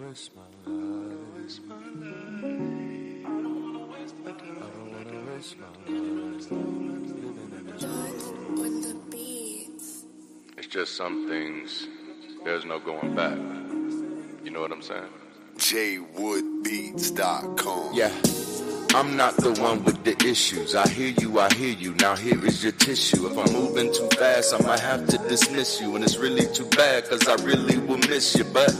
waste my life. I don't wanna waste my time. I don't wanna waste my life. Living in this world. When the beats. It's just some things, there's no going back. You know what I'm saying? jwoodbeats.com. Yeah, I'm not the one with the issues. I hear you. Now here is your tissue. If I'm moving too fast, I might have to dismiss you. And it's really too bad, cause I really will miss you. But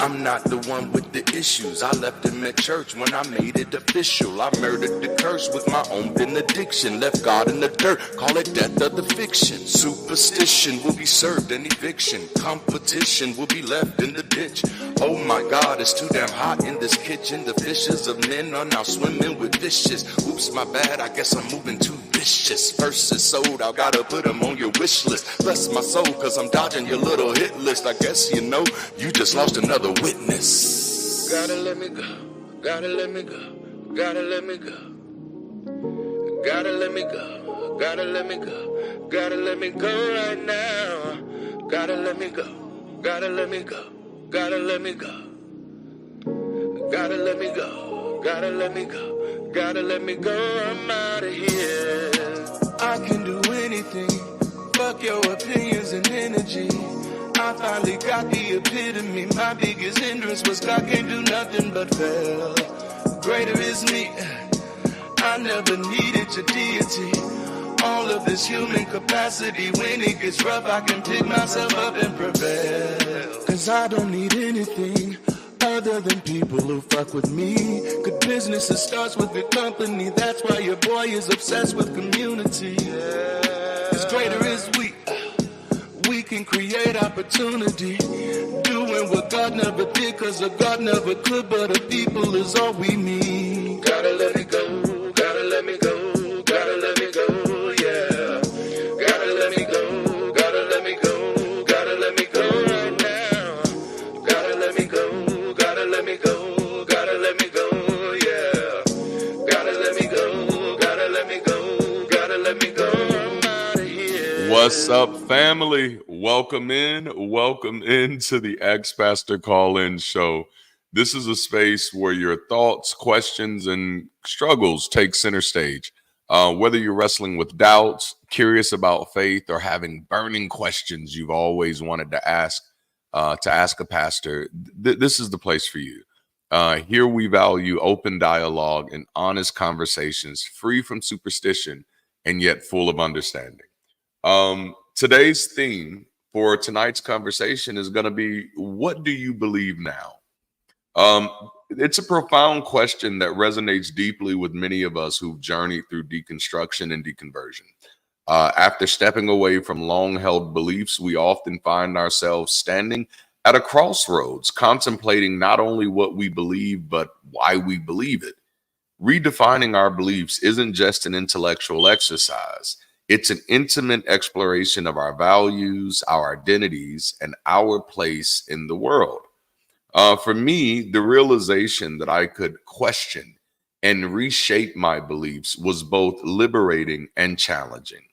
I'm not the one with the issues. I left him at church when I made it official. I murdered the curse with my own benediction. Left God in the dirt, call it death of the fiction. Superstition will be served in eviction. Competition will be left in the ditch. Oh my God, it's too damn hot in this kitchen. The fishes of men are now swimming with fishes. Oops, my bad, I guess I'm moving too vicious. Verses sold, I gotta put them on your wish list. Bless my soul, cause I'm dodging your little hit list. I guess you know, you just lost another witness. Gotta let me go, gotta let me go, gotta let me go. Gotta let me go, gotta let me go, gotta let me go right now. Gotta let me go, gotta let me go, gotta let me go. Gotta let me go, gotta let me go, gotta let me go, I'm out of here. I can do anything, fuck your opinions and energy. I finally got the epitome. My biggest hindrance was God can't do nothing but fail. Greater is me. I never needed your deity. All of this human capacity. When it gets rough, I can pick myself up and prevail. Cause I don't need anything other than people who fuck with me. Good business, it starts with good company. That's why your boy is obsessed with community. Cause greater is we. We can create opportunity, doing what God never did, cause a God never could, but a people is all we need. Gotta let me go, gotta let me go, gotta let me go, yeah. Gotta let me go, gotta let me go, gotta let me go right now. Gotta let me go, gotta let me go, gotta let me go, yeah. Gotta let me go, gotta let me go, gotta let me go, I'm out of here. What's up, family? Welcome into the X-Pastor Call-In Show. This is a space where your thoughts, questions, and struggles take center stage. Whether you're wrestling with doubts, curious about faith, or having burning questions you've always wanted to ask a pastor, this is the place for you. Here we value open dialogue and honest conversations, free from superstition and yet full of understanding. Today's theme for tonight's conversation is going to be, what do you believe now? It's a profound question that resonates deeply with many of us who've journeyed through deconstruction and deconversion. After stepping away from long-held beliefs, we often find ourselves standing at a crossroads, contemplating not only what we believe, but why we believe it. Redefining our beliefs isn't just an intellectual exercise. It's an intimate exploration of our values, our identities, and our place in the world. For me, the realization that I could question and reshape my beliefs was both liberating and challenging.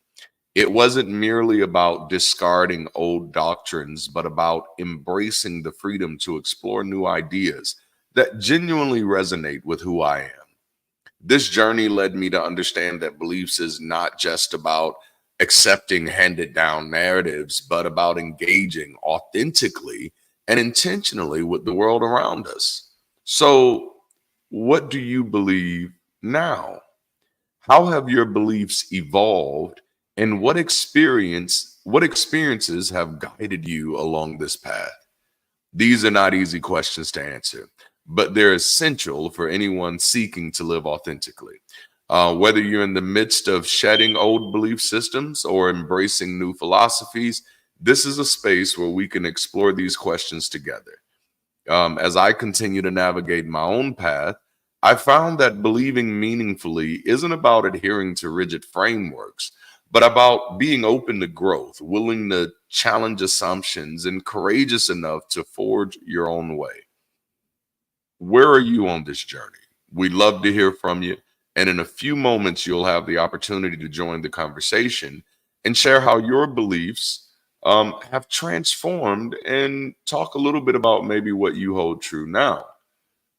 It wasn't merely about discarding old doctrines, but about embracing the freedom to explore new ideas that genuinely resonate with who I am. This journey led me to understand that beliefs is not just about accepting handed down narratives, but about engaging authentically and intentionally with the world around us. So, what do you believe now? How have your beliefs evolved, and what experiences have guided you along this path? These are not easy questions to answer, but they're essential for anyone seeking to live authentically. Whether you're in the midst of shedding old belief systems or embracing new philosophies, this is a space where we can explore these questions together. As I continue to navigate my own path, I found that believing meaningfully isn't about adhering to rigid frameworks, but about being open to growth, willing to challenge assumptions, and courageous enough to forge your own way. Where are you on this journey? We'd love to hear from you. And in a few moments, you'll have the opportunity to join the conversation and share how your beliefs have transformed, and talk a little bit about maybe what you hold true now.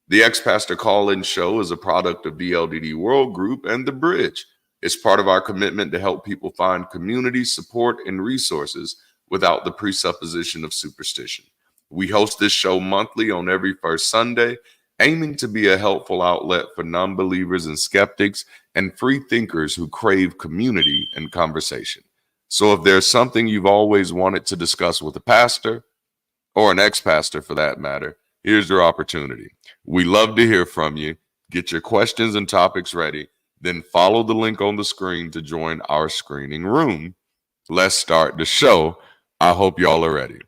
The Ex Pastor Call In Show is a product of DLDD World Group and The Bridge. It's part of our commitment to help people find community, support, and resources without the presupposition of superstition. We host this show monthly on every first Sunday, aiming to be a helpful outlet for non believers and skeptics and free thinkers who crave community and conversation. So if there's something you've always wanted to discuss with a pastor, or an ex-pastor for that matter, here's your opportunity. We love to hear from you. Get your questions and topics ready, then follow the link on the screen to join our screening room. Let's start the show. I hope y'all are ready.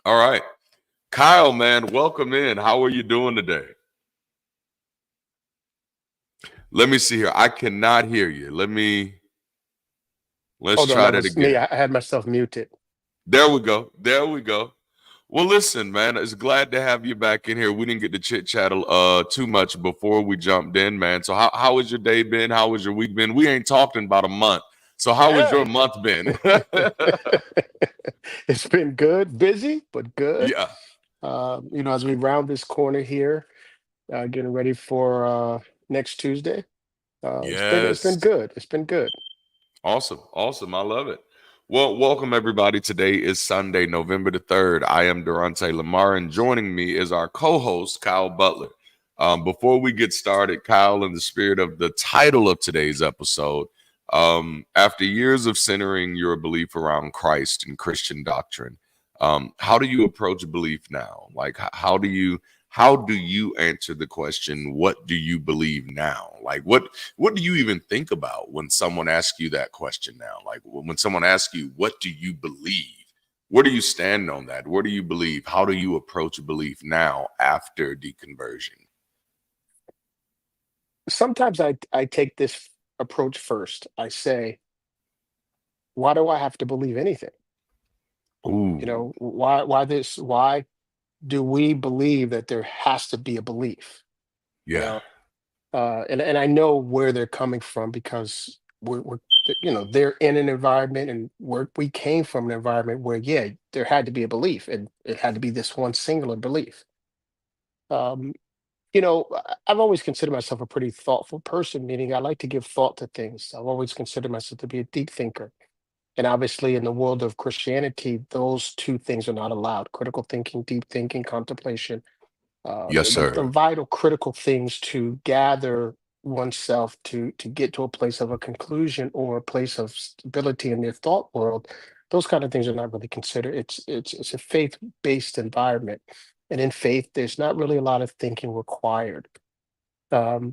All right. Kyle, man, welcome in. How are you doing today? Let me see here. I cannot hear you. Let's Hold on, try that that was again. me. I had myself muted. There we go. There we go. Well, listen, man, it's glad to have you back in here. We didn't get to chit chat too much before we jumped in, man. So how has your day been? How has your week been? We ain't talked in about a month. So how has your month been? It's been good, busy, but good. Yeah. As we round this corner here, getting ready for next Tuesday. It's been Yes. good. It's been good. Awesome. Awesome. I love it. Well, welcome everybody. Today is Sunday, November the 3rd. I am Darante LaMar, and joining me is our co-host, Kyle Butler. Before we get started, Kyle, in the spirit of the title of today's episode, after years of centering your belief around Christ and Christian doctrine, how do you approach belief now? Like, how do you answer the question, what do you believe now? Like, what do you even think about when someone asks you that question now? Like, when someone asks you, what do you believe? Where do you stand on that? Where do you believe? How do you approach belief now after deconversion? Sometimes I take this approach first. I say, why do I have to believe anything? Ooh, Why do we believe that there has to be a belief? You yeah, know, and I know where they're coming from because they're in an environment and we came from an environment where there had to be a belief and it had to be this one singular belief. um I've always considered myself a pretty thoughtful person, meaning I like to give thought to things. I've always considered myself to be a deep thinker, and obviously in the world of Christianity those two things are not allowed: critical thinking, deep thinking, contemplation, yes, the sir. vital critical things to gather oneself to get to a place of a conclusion or a place of stability in their thought world. Those kind of things are not really considered. It's a faith-based environment, and in faith there's not really a lot of thinking required.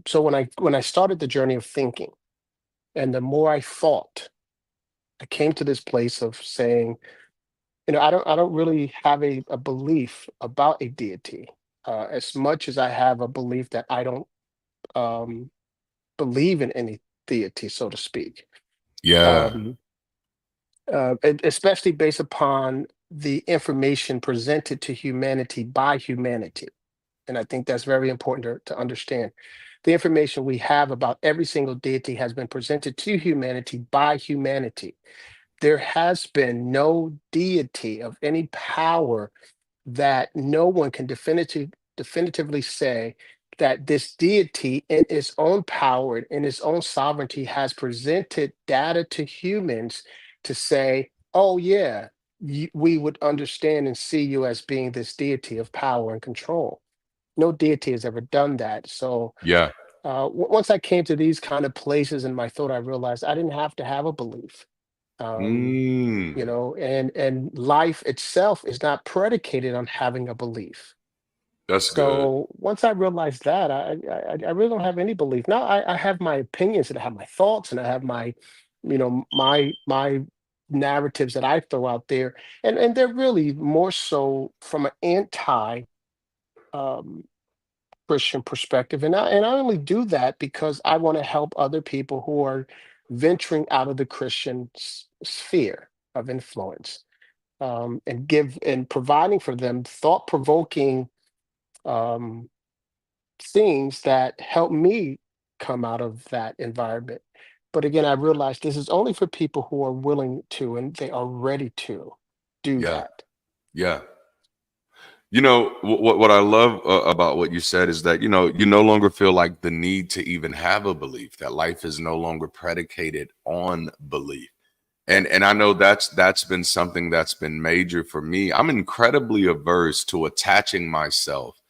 So when I started the journey of thinking, and the more I thought, I came to this place of saying, I don't really have a belief about a deity, as much as I have a belief that I don't um, believe in any deity, so to speak. Yeah, Um, Especially based upon the information presented to humanity by humanity. And I think that's very important to understand. The information we have about every single deity has been presented to humanity by humanity. There has been no deity of any power that no one can definitively say that this deity in its own power, in its own sovereignty, has presented data to humans to say, oh yeah, we would understand and see you as being this deity of power and control. No deity has ever done that. So yeah. once I came to these kind of places in my thought, I realized I didn't have to have a belief. um, Mm, and life itself is not predicated on having a belief. that's good. So once I realized that, I really don't have any belief. Now I have my opinions and I have my thoughts and I have my narratives that I throw out there, and they're really more so from an anti um, Christian perspective, and I only do that because I want to help other people who are venturing out of the Christian sphere of influence, and providing for them thought provoking um, things that help me come out of that environment. But again, I realized this is only for people who are willing to and they are ready to do Yeah. that. Yeah. You know, what I love about what you said is that, you know, you no longer feel like the need to even have a belief, that life is no longer predicated on belief. And I know that's been something that's been major for me. I'm incredibly averse to attaching myself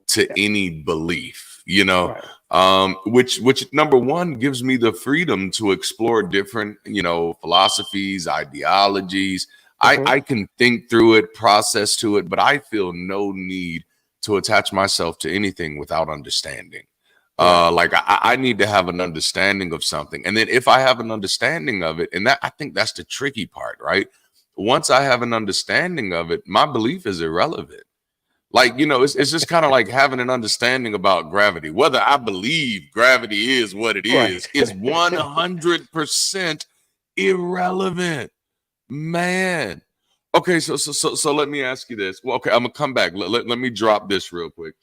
to Yeah. any belief, you know, Right. which number one gives me the freedom to explore different, you know, philosophies, ideologies. Hmm. I can think through it, process to it, but I feel no need to attach myself to anything without understanding. Right. Like I need to have an understanding of something. And then if I have an understanding of it, and that I think that's the tricky part, right? Once I have an understanding of it, my belief is irrelevant. Like, you know, it's just kind of like having an understanding about gravity. Whether I believe gravity is what it Right. is 100% irrelevant. Man. Okay, so let me ask you this. Well, okay, I'm gonna come back. Let me drop this real quick.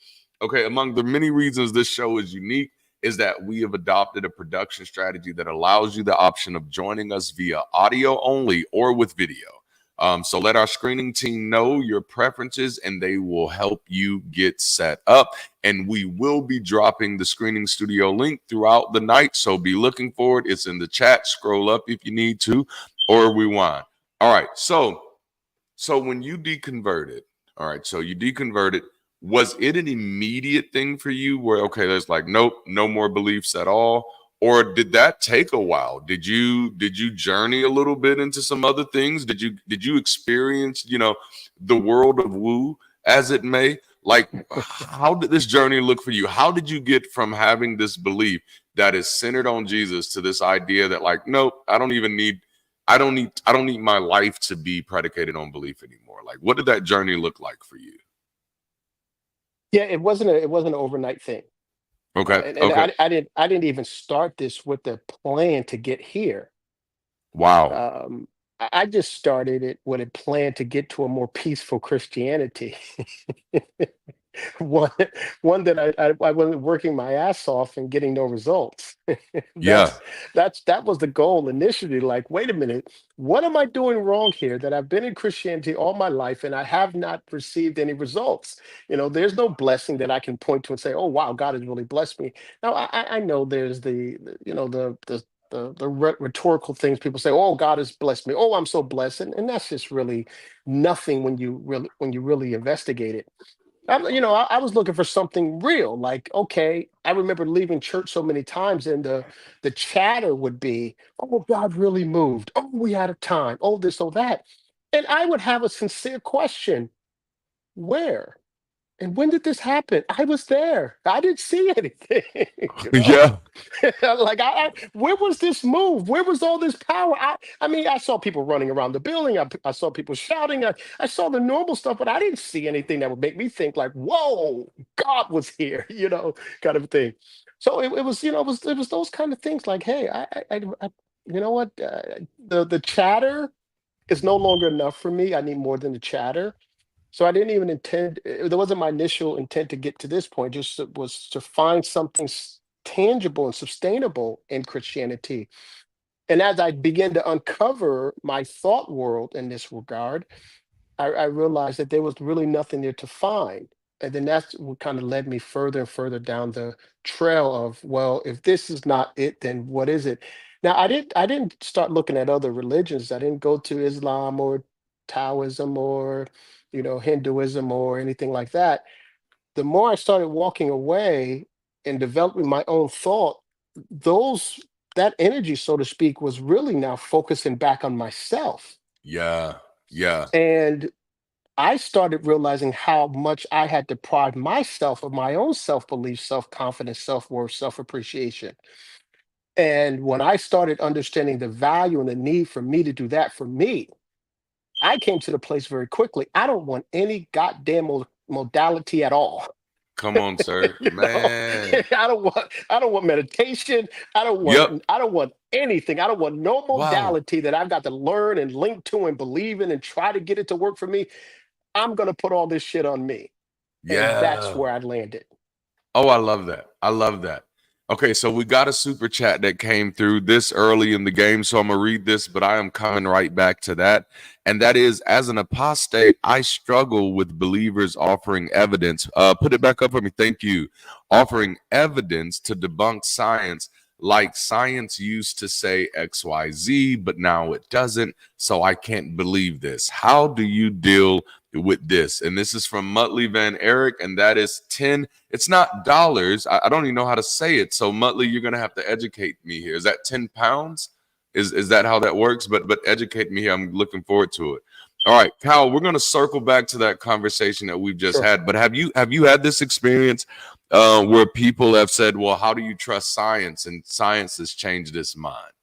Okay, among the many reasons this show is unique is that we have adopted a production strategy that allows you the option of joining us via audio only or with video. So let our screening team know your preferences and they will help you get set up. And we will be dropping the screening studio link throughout the night. So be looking for it. It's in the chat. Scroll up if you need to, or rewind. All right. So when you deconverted, all right, so you deconverted, was it an immediate thing for you where, okay, there's like, nope, no more beliefs at all? Or did that take a while? Did you journey a little bit into some other things? Did you experience, you know, the world of woo as it may? Like, how did this journey look for you? How did you get from having this belief that is centered on Jesus to this idea that like, nope, I don't need my life to be predicated on belief anymore? Like, what did that journey look like for you? Yeah, it wasn't an overnight thing. Okay. And Okay. I didn't even start this with the plan to get here. Wow. I just started it with a plan to get to a more peaceful Christianity. one one that I wasn't working my ass off and getting no results. Yeah. That was the goal initially. Like, wait a minute, what am I doing wrong here? That I've been in Christianity all my life and I have not received any results. You know, there's no blessing that I can point to and say, oh wow, God has really blessed me. Now I know there's you know the rhetorical things people say, oh God has blessed me, oh I'm so blessed, and that's just really nothing when you really investigate it. You know, I was looking for something real. Like, okay, I remember leaving church so many times, and the chatter would be, "Oh, God really moved. Oh, we had a time. Oh, this, oh, that," and I would have a sincere question: Where? And when did this happen? I was there. I didn't see anything, you know? Yeah. Like where was this move? Where was all this power? I mean, I saw people running around the building. I saw people shouting. I saw the normal stuff, but I didn't see anything that would make me think like, whoa, God was here, you know, kind of thing. So it was, you know, it was those kind of things like, hey, you know what? The chatter is no longer enough for me. I need more than the chatter. So I didn't even intend, that wasn't my initial intent to get to this point, just was to find something tangible and sustainable in Christianity. And as I began to uncover my thought world in this regard, I realized that there was really nothing there to find. And then that's what kind of led me further and further down the trail of, well, if this is not it, then what is it? Now, I didn't start looking at other religions. I didn't go to Islam or Taoism or, you know, Hinduism or anything like that. The more I started walking away and developing my own thought, those that energy, so to speak, was really now focusing back on myself. Yeah. Yeah. And I started realizing how much I had deprived myself of my own self belief, self confidence, self worth, self appreciation. And when I started understanding the value and the need for me to do that for me, I came to the place very quickly. I don't want any goddamn modality at all. Come on, sir. You know, Man. I don't want meditation. Yep. I don't want anything. I don't want no Wow. modality that I've got to learn and link to and believe in and try to get it to work for me. I'm gonna put all this shit on me. And that's Yeah. where I landed. Oh, I love that. I love that. Okay, so we got a super chat that came through this early in the game, so I'm gonna read this, but I am coming right back to that. And that is, as an apostate, I struggle with believers offering evidence. Put it back up for me, thank you. Offering evidence to debunk science, like science used to say XYZ, but now it doesn't. So I can't believe this. How do you deal with this? And this is from Muttley Van Eric, and that is 10. It's not dollars. I don't even know how to say it. So Muttley, you're gonna have to educate me here. Is that 10 pounds? Is that how that works? But educate me here. I'm looking forward to it. All right, Kyle, we're gonna circle back to that conversation that we've just had. But have you had this experience where people have said, well, how do you trust science? And science has changed its mind.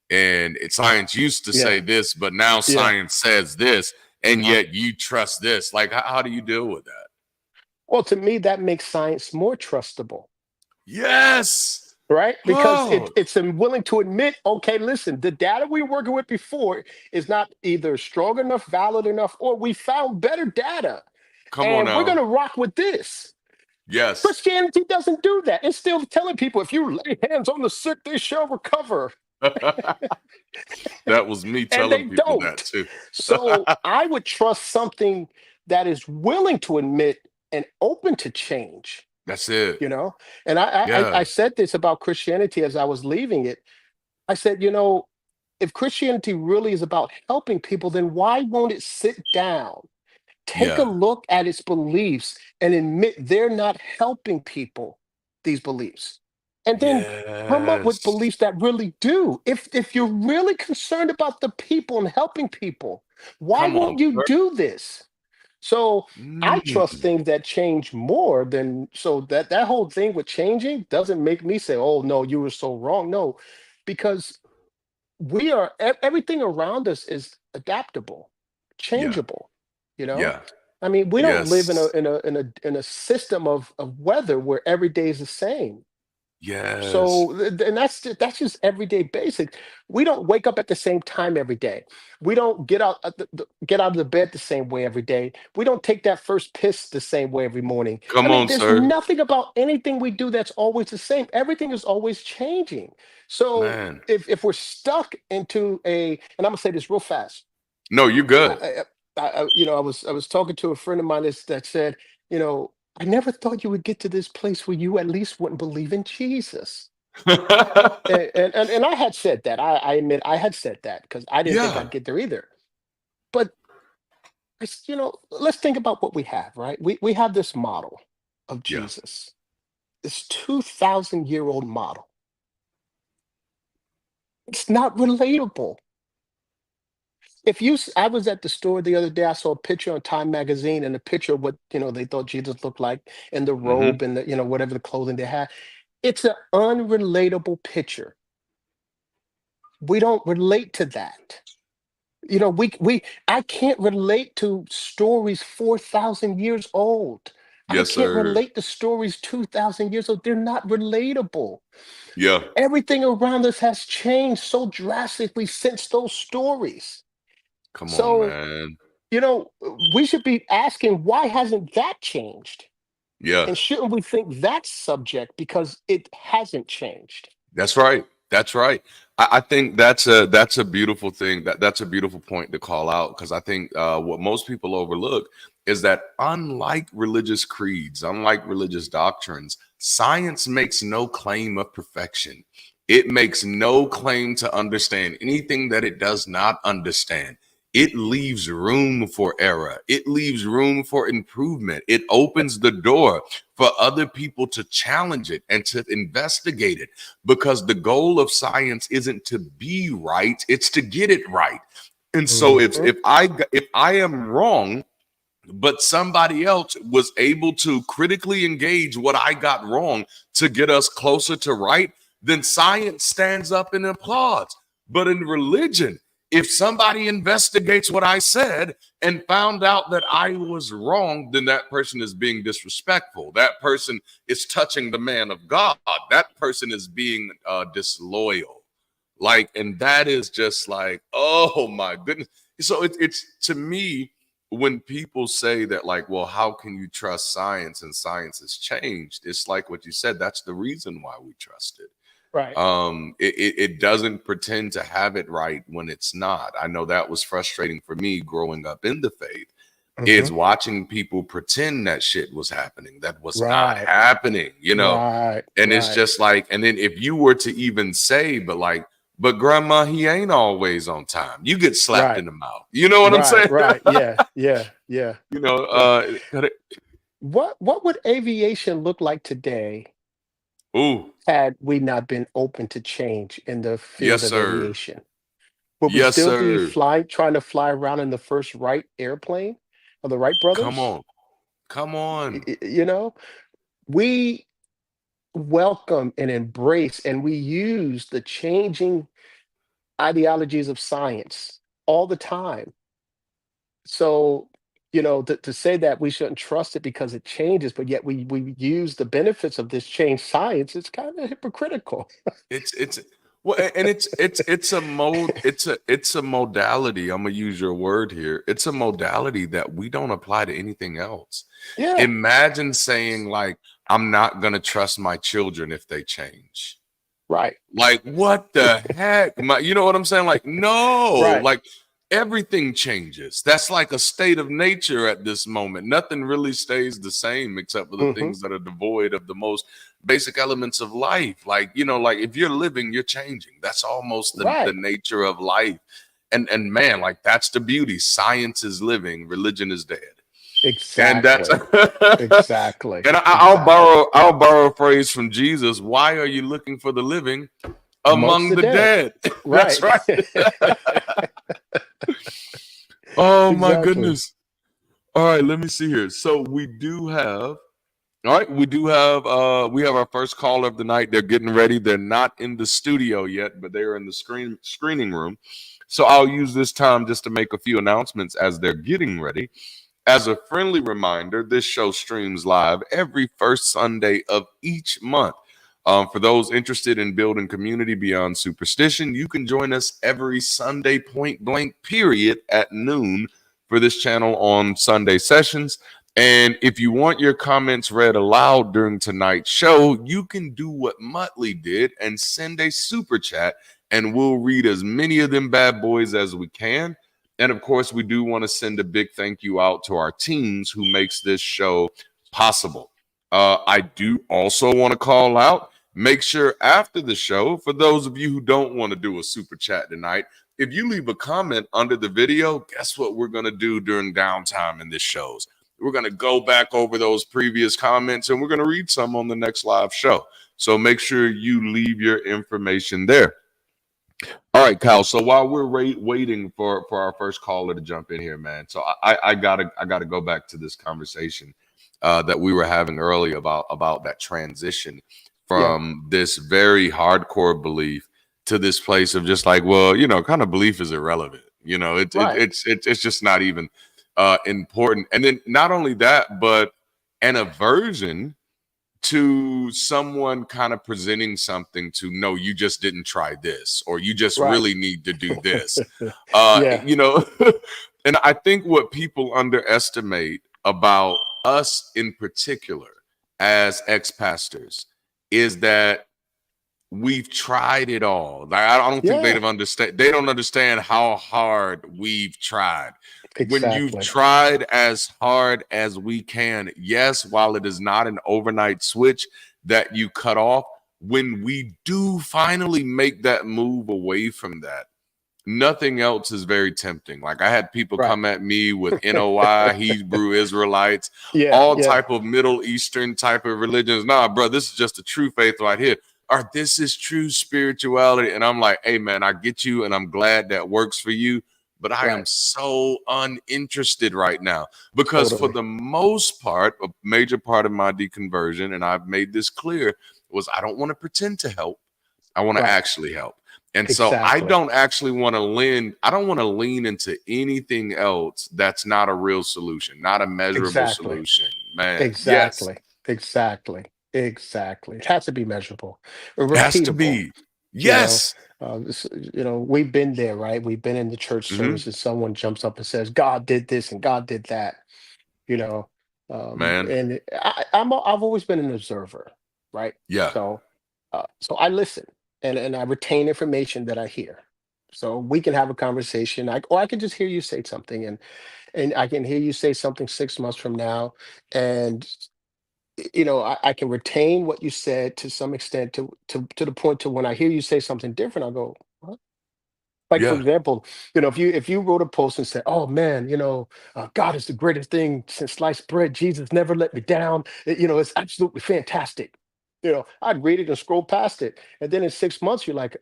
And science used to say this, but now science says this, and yet you trust this. Like, how do you deal with that? Well, to me, that makes science more trustable. Yes. Right? Because it's willing to admit, okay, listen, the data we were working with before is not either strong enough, valid enough, or we found better data. Come on now. We're going to rock with this. Yes. Christianity doesn't do that. It's still telling people, if you lay hands on the sick, they shall recover. That was me telling people that too. So I would trust something that is willing to admit and open to change. That's it. You know, and I said this about Christianity as I was leaving it. I said, you know, if Christianity really is about helping people, then why won't it sit down, take a look at its beliefs and admit they're not helping people, these beliefs, and then come up with beliefs that really do. If you're really concerned about the people and helping people, why won't you do this? So I trust things that change more than, so that whole thing with changing doesn't make me say, oh no, you were so wrong. No, because everything around us is adaptable, changeable. You know, I mean, we don't live in a system of weather where every day is the same. Yes. So, and that's just everyday basics. We don't wake up at the same time every day. We don't get out of the bed the same way every day. We don't take that first piss the same way every morning. Come on, there's sir. nothing about anything we do that's always the same. Everything is always changing. So if we're stuck into and I'm gonna say this real fast. No, you're good. I was talking to a friend of mine that said, you know, I never thought you would get to this place where you at least wouldn't believe in Jesus. and I had said that. I admit I had said that because I didn't think I'd get there either. But let's think about what we have, right? We have this model of Jesus, this 2,000-year-old model. It's not relatable. I was at the store the other day, I saw a picture on Time magazine and a picture of what, they thought Jesus looked like in the robe and the, whatever the clothing they had. It's an unrelatable picture. We don't relate to that. I can't relate to stories 4,000 years old. Yes, I can't sir. relate to stories 2,000 years old. They're not relatable. Yeah. Everything around us has changed so drastically since those stories. Come on, man. We should be asking, why hasn't that changed? Yeah. And shouldn't we think that's subject because it hasn't changed? That's right. That's right. I think that's a beautiful thing. That's a beautiful point to call out, because I think what most people overlook is that unlike religious creeds, unlike religious doctrines, science makes no claim of perfection. It makes no claim to understand anything that it does not understand. It leaves room for error. It leaves room for improvement. It opens the door for other people to challenge it and to investigate it, because the goal of science isn't to be right, it's to get it right. And so if I am wrong, but somebody else was able to critically engage what I got wrong to get us closer to right, then science stands up and applauds. But in religion, if somebody investigates what I said and found out that I was wrong, then that person is being disrespectful. That person is touching the man of God. That person is being disloyal. And that is just like, oh my goodness. So it's to me, when people say that, like, well, how can you trust science and science has changed? It's like what you said. That's the reason why we trust it. Right. It doesn't pretend to have it right when it's not. I know that was frustrating for me growing up in the faith. Is watching people pretend that shit was happening that was not happening, you know. And it's just like, and then if you were to even say, but grandma, he ain't always on time, you get slapped in the mouth, you know what I'm saying? Yeah. You know, what would aviation look like today had we not been open to change in the field of aviation? Would we still be trying to fly around in the first Wright airplane of the Wright brothers? Come on. You know, we welcome and embrace, and we use the changing ideologies of science all the time. So, you know, to say that we shouldn't trust it because it changes, but yet we use the benefits of this changed science, it's kind of hypocritical. It's well, and it's a modality. I'm gonna use your word here. It's a modality that we don't apply to anything else. Yeah. Imagine saying, like, I'm not gonna trust my children if they change. Right. Like, what the heck? You know what I'm saying? Like, no, like everything changes. That's like a state of nature at this moment. Nothing really stays the same except for the things that are devoid of the most basic elements of life. Like, you know, like if you're living, you're changing. That's almost the nature of life. And man, like, that's the beauty. Science is living, religion is dead. Exactly. And that's exactly. And I'll borrow a phrase from Jesus. Why are you looking for the living among the dead? That's right. Oh my goodness. All right, let me see here. So we have our first caller of the night. They're getting ready. They're not in the studio yet, but they're in the screening room. So I'll use this time just to make a few announcements as they're getting ready. As a friendly reminder, this show streams live every first Sunday of each month. For those interested in building community beyond superstition, you can join us every Sunday, point blank, period, at noon for this channel on Sunday sessions. And if you want your comments read aloud during tonight's show, you can do what Muttley did and send a super chat, and we'll read as many of them bad boys as we can. And of course, we do want to send a big thank you out to our teams who makes this show possible. I do also want to call out, make sure after the show, for those of you who don't want to do a super chat tonight, if you leave a comment under the video, guess what we're going to do during downtime in this shows? We're going to go back over those previous comments and we're going to read some on the next live show. So make sure you leave your information there. All right, Kyle. So while we're waiting for our first caller to jump in here, man. So I gotta go back to this conversation that we were having earlier about that transition from this very hardcore belief to this place of just like, well, you know, kind of belief is irrelevant. You know, it's just not even important. And then not only that, but an aversion to someone kind of presenting something to, no, you just didn't try this, or you just really need to do this. You know, and I think what people underestimate about us in particular as ex-pastors is that we've tried it all. Like, I don't think they don't understand how hard we've tried. When you've tried as hard as we can, yes, while it is not an overnight switch that you cut off, when we do finally make that move away from that, nothing else is very tempting. Like, I had people come at me with NOI, Hebrew Israelites, all type of Middle Eastern type of religions. Nah, bro, this is just a true faith right here. Or this is true spirituality. And I'm like, hey, man, I get you, and I'm glad that works for you. But I am so uninterested right now because for the most part, a major part of my deconversion, and I've made this clear, was I don't want to pretend to help. I want to actually help. And so I don't actually want to lean into anything else that's not a real solution, not a measurable solution, man. Exactly. It has to be measurable. It has to be. Yes. We've been there, right? We've been in the church Hmm. service and someone jumps up and says, God did this and God did that, you know. Man. And I've always been an observer, right? Yeah. So I listen and I retain information that I hear. So we can have a conversation. Or I can just hear you say something, and I can hear you say something 6 months from now, and I can retain what you said to some extent to the point to when I hear you say something different, I'll go, "What?" Like, for Yeah. example, if you wrote a post and said, "Oh man, God is the greatest thing since sliced bread. Jesus never let me down. It's absolutely fantastic." I'd read it and scroll past it, and then in 6 months, you're like,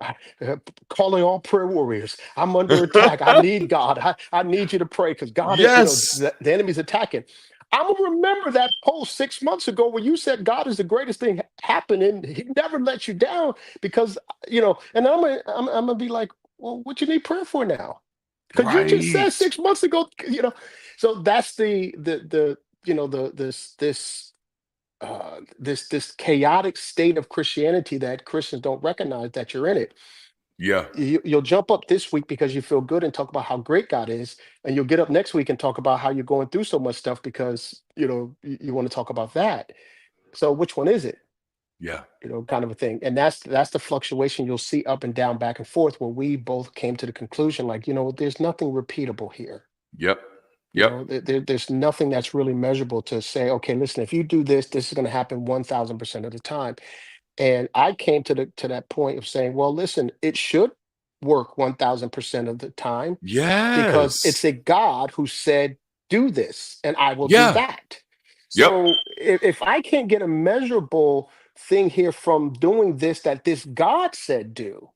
calling all prayer warriors. I'm under attack. I need God. I need you to pray because God, Yes. the enemy's attacking. I'm gonna remember that post 6 months ago where you said God is the greatest thing happening. He never lets you down because and I'm gonna be like, well, what you need prayer for now? Because you just said Right. 6 months ago, So that's the this chaotic state of Christianity that Christians don't recognize that you're in it. Yeah. You'll jump up this week because you feel good and talk about how great God is, and you'll get up next week and talk about how you're going through so much stuff because you want to talk about that. So which one is it? Yeah. Kind of a thing. And that's the fluctuation you'll see up and down, back and forth, where we both came to the conclusion, like, there's nothing repeatable here. Yep. Yep. There's nothing that's really measurable to say, okay, listen, if you do this, this is going to happen 1000% of the time. And I came to that point of saying, well, listen, it should work 1000% of the time because it's Yes. a God who said, do this, and I will do Yeah. that. Yep. So if I can't get a measurable thing here from doing this that this God said do,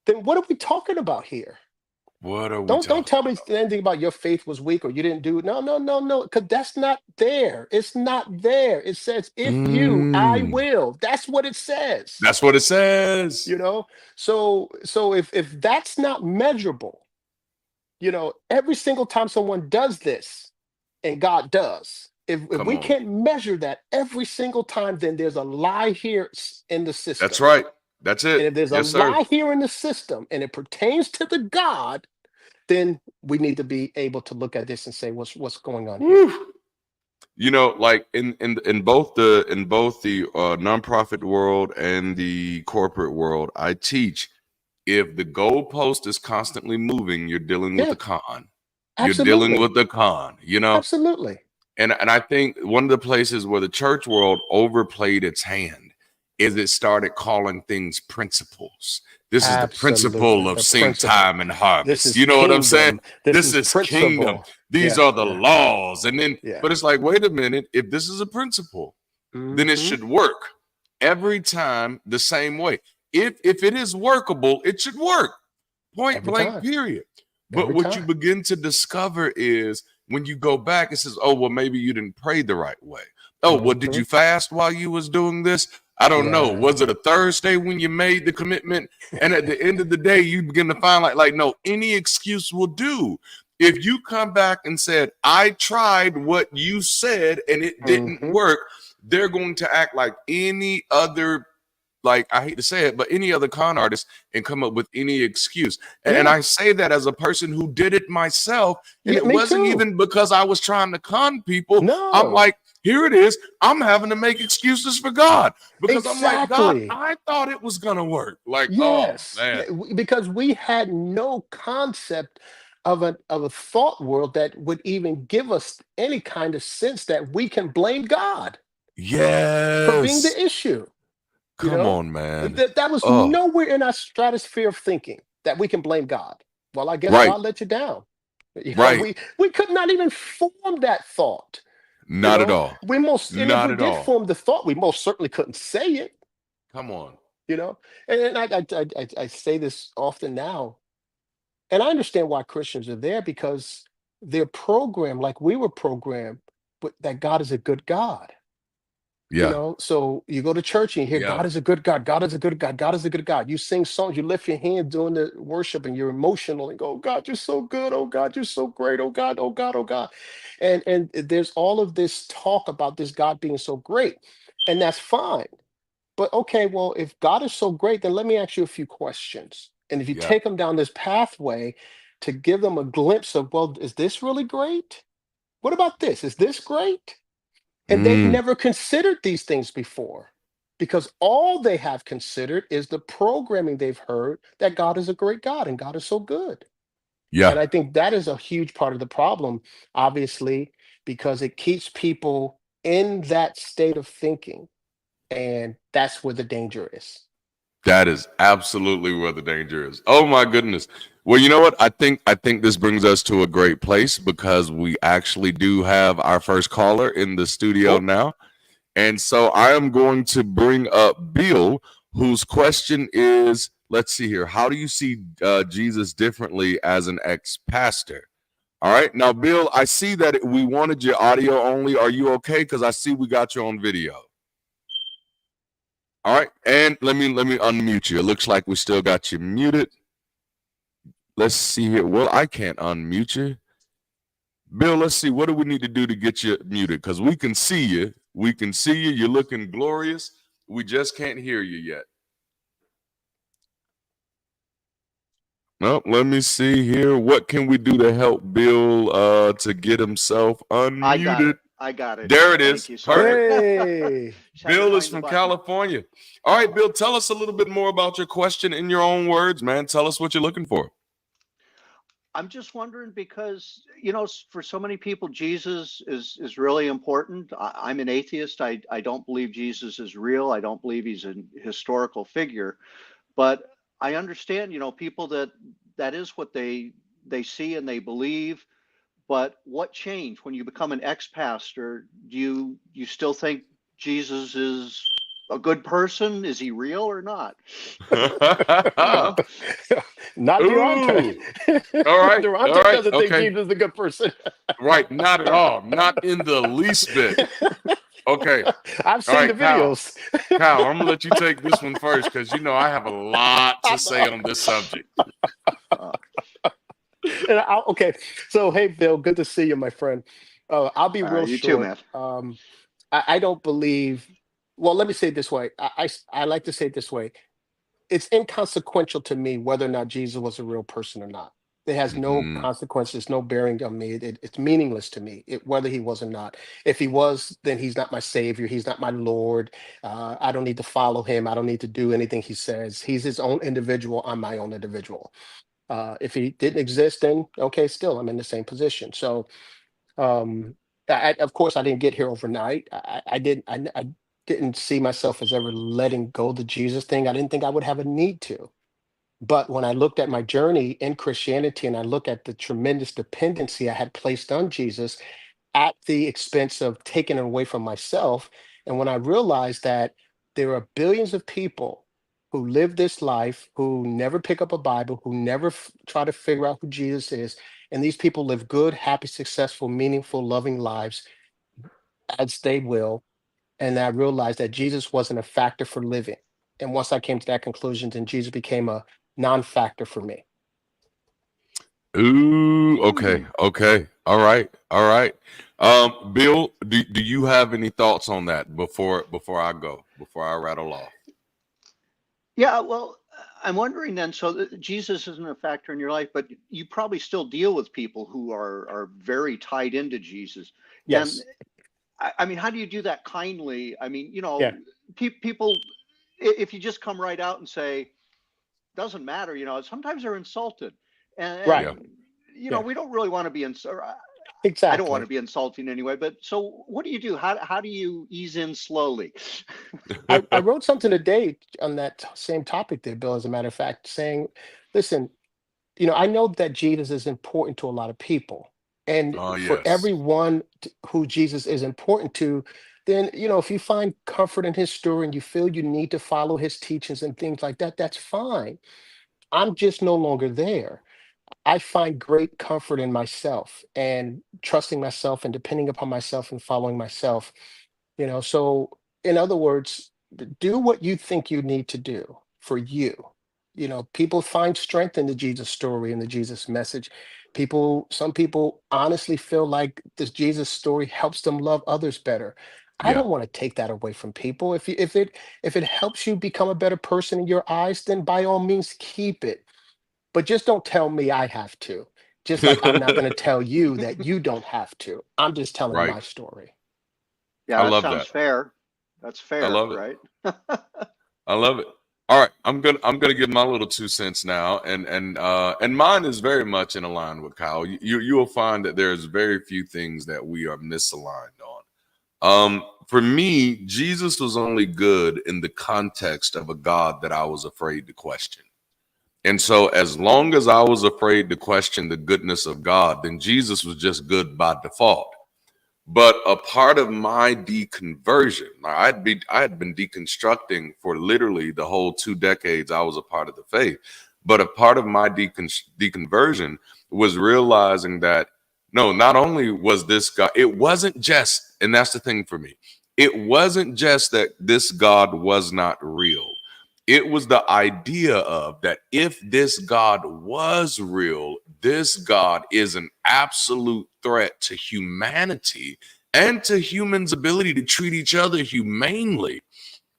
then what are we talking about here? What are we Don't talking tell me about? anything about your faith was weak or you didn't do it. No, no, no, no, because that's not there. It's not there. It says, if you, I Mm, will. That's what it says. that's what it says. You know, so if that's not measurable, every single time someone does this, and God does, if Come we on. can't measure that every single time, then there's a lie here in the That's system. right. That's it. And if there's a Yes, sir. lie here in the system and it pertains to the God, then we need to be able to look at this and say, what's going on here? Woo. Like in both the nonprofit world and the corporate world, I teach if the goalpost is constantly moving, you're dealing with Yeah, a con. You're dealing absolutely. with the con. Absolutely. And I think one of the places where the church world overplayed its hand is it started calling things principles. This is the principle Absolutely. of The seed principle. time and This harvest. is You know what I'm saying? kingdom. This This is is kingdom. principle. These Yeah, are the yeah, laws. And then, yeah. but it's like, wait a minute. If this is a principle, then it Hmm. should work every time the same way. If it is workable, it should work. Point Every blank, time. period. But Every what you time. begin to discover is when you go back, it says, oh, well, maybe you didn't pray the right way. Oh, well, did Hmm. you fast while you was doing this? I don't know. Yeah. Was it a Thursday when you made the commitment? And at the end of the day, you begin to find like no, any excuse will do. If you come back and said, I tried what you said and it didn't Hmm. work, they're going to act like any other, like I hate to say it, but any other con artist and come up with any excuse. And Yeah. I say that as a person who did it myself. And Yeah. it Me wasn't too. even because I was trying to con people. I'm No. like, here it is. I'm having to make excuses for God because I'm like, God, Exactly. I thought it was going to work. Like, oh Yes. man. Yeah, because we had no concept of a thought world that would even give us any kind of sense that we can blame God for being Yes. the issue. You Come know, on, man. that was Oh, nowhere in our stratosphere of thinking that we can blame God. Well, I guess right. God let you down. Right. We could not even form that thought. Not at all. And if Not we at did all. form the thought, we most certainly couldn't say it. Come on. You know, and I say this often now, and I understand why Christians are there because they're programmed like we were programmed, but that God is a good God. Yeah. So you go to church and you hear Yeah. God is a good God, God is a good God, God is a good God. You sing songs, you lift your hand during the worship and you're emotional and go, oh God, you're so good, oh God, you're so great, oh God, oh God, oh God. And there's all of this talk about this God being so great, and that's fine. but okay, well, if God is so great, then let me ask you a few questions. And if you Yeah. take them down this pathway to give them a glimpse of, well, is this really great? What about this? Is this great? And they've Mm, never considered these things before because all they have considered is the programming they've heard that God is a great God and God is so good. yeah. And I think that is a huge part of the problem, obviously, because it keeps people in that state of thinking. And that's where the danger is. That is absolutely where the danger is. Oh my goodness. Well, you know what? I think this brings us to a great place because we actually do have our first caller in the studio Oh, now. And so I am going to bring up Bill, whose question is, let's see here. How do you see Jesus differently as an ex-pastor? All right. Now, Bill, I see that we wanted your audio only. Are you okay? Because I see we got you on video. All right, and let me unmute you. It looks like we still got you muted. Let's see here. Well, I can't unmute you. Bill, let's see. What do we need to do to get you muted? Because we can see you. We can see you. You're looking glorious. We just can't hear you yet. No, let me see here. What can we do to help Bill to get himself unmuted? I got it. There it Thank is. you. Sorry. hey. Just had to Bill is find the from button. California. All right, Bill, tell us a little bit more about your question in your own words, man. Tell us what you're looking for. I'm just wondering because, for so many people, Jesus is really important. I'm an atheist. I don't believe Jesus is real. I don't believe he's a historical figure. But I understand, people that is what they see and they believe. But what changed when you become an ex-pastor? Do you still think Jesus is a good person? Is he real or not? Not Durante. Ooh. All right. Durante All right. doesn't think Okay. Jesus is a good person. Right. Not at all. Not in the least bit. Okay. I've seen right, the videos. Kyle, I'm gonna let you take this one first because I have a lot to say on this subject. Okay, so hey, Bill, good to see you, my friend. I'll be real You too, short. man. I don't believe. Well, let me say it this way. I like to say it this way. It's inconsequential to me whether or not Jesus was a real person or not. It has no Mhm. consequences, no bearing on me. It's meaningless to me, whether he was or not. If he was, then he's not my savior. He's not my Lord. I don't need to follow him. I don't need to do anything he says. He's his own individual. I'm my own individual. If he didn't exist, then okay, still I'm in the same position. So, um, of course, I didn't get here overnight. I didn't see myself as ever letting go the Jesus thing. I didn't think I would have a need to. But when I looked at my journey in Christianity and I look at the tremendous dependency I had placed on Jesus at the expense of taking it away from myself. And when I realized that there are billions of people who live this life, who never pick up a Bible, who never try to figure out who Jesus is, and these people live good, happy, successful, meaningful, loving lives as they will. And I realized that Jesus wasn't a factor for living. And once I came to that conclusion, then Jesus became a non-factor for me. Ooh, okay, okay. All right, all right. Bill, do you have any thoughts on that before I rattle off? Yeah, well, I'm wondering then. So Jesus isn't a factor in your life, but you probably still deal with people who are very tied into Jesus. And Yes. I mean, how do you do that kindly? I mean, Yeah. people, if you just come right out and say, doesn't matter, sometimes they're insulted. Right. Yeah. And Yeah. we don't really want to be I don't want to Exactly. be insulting anyway, but so what do you do? How do you ease in slowly? I wrote something today on that same topic there, Bill, as a matter of fact, saying, listen, I know that Jesus is important to a lot of people. And Oh for yes. everyone who Jesus is important to, then, if you find comfort in his story and you feel you need to follow his teachings and things like that, that's fine. I'm just no longer there. I find great comfort in myself and trusting myself and depending upon myself and following myself. So in other words, do what you think you need to do for you. People find strength in the Jesus story and the Jesus message. Some people honestly feel like this Jesus story helps them love others better. I Yeah. don't want to take that away from people. If it helps you become a better person in your eyes, then by all means keep it. But just don't tell me I have to. Just like I'm not going to tell you that you don't have to. I'm just telling Right. my story. Yeah, I that love sounds that. fair. That's I fair, love it. right? I love it. All right, I'm gonna give my little 2 cents now, and mine is very much in line with Kyle. You will find that there's very few things that we are misaligned on. For me, Jesus was only good in the context of a God that I was afraid to question. And so, as long as I was afraid to question the goodness of God, then Jesus was just good by default. But a part of my deconversion, I had been deconstructing for literally the whole 2 decades I was a part of the faith. But a part of my deconversion was realizing that no, not only was this God, it wasn't just, and that's the thing for me, it wasn't just that this God was not real. It was the idea of that if this God was real, this God is an absolute threat to humanity and to humans' ability to treat each other humanely.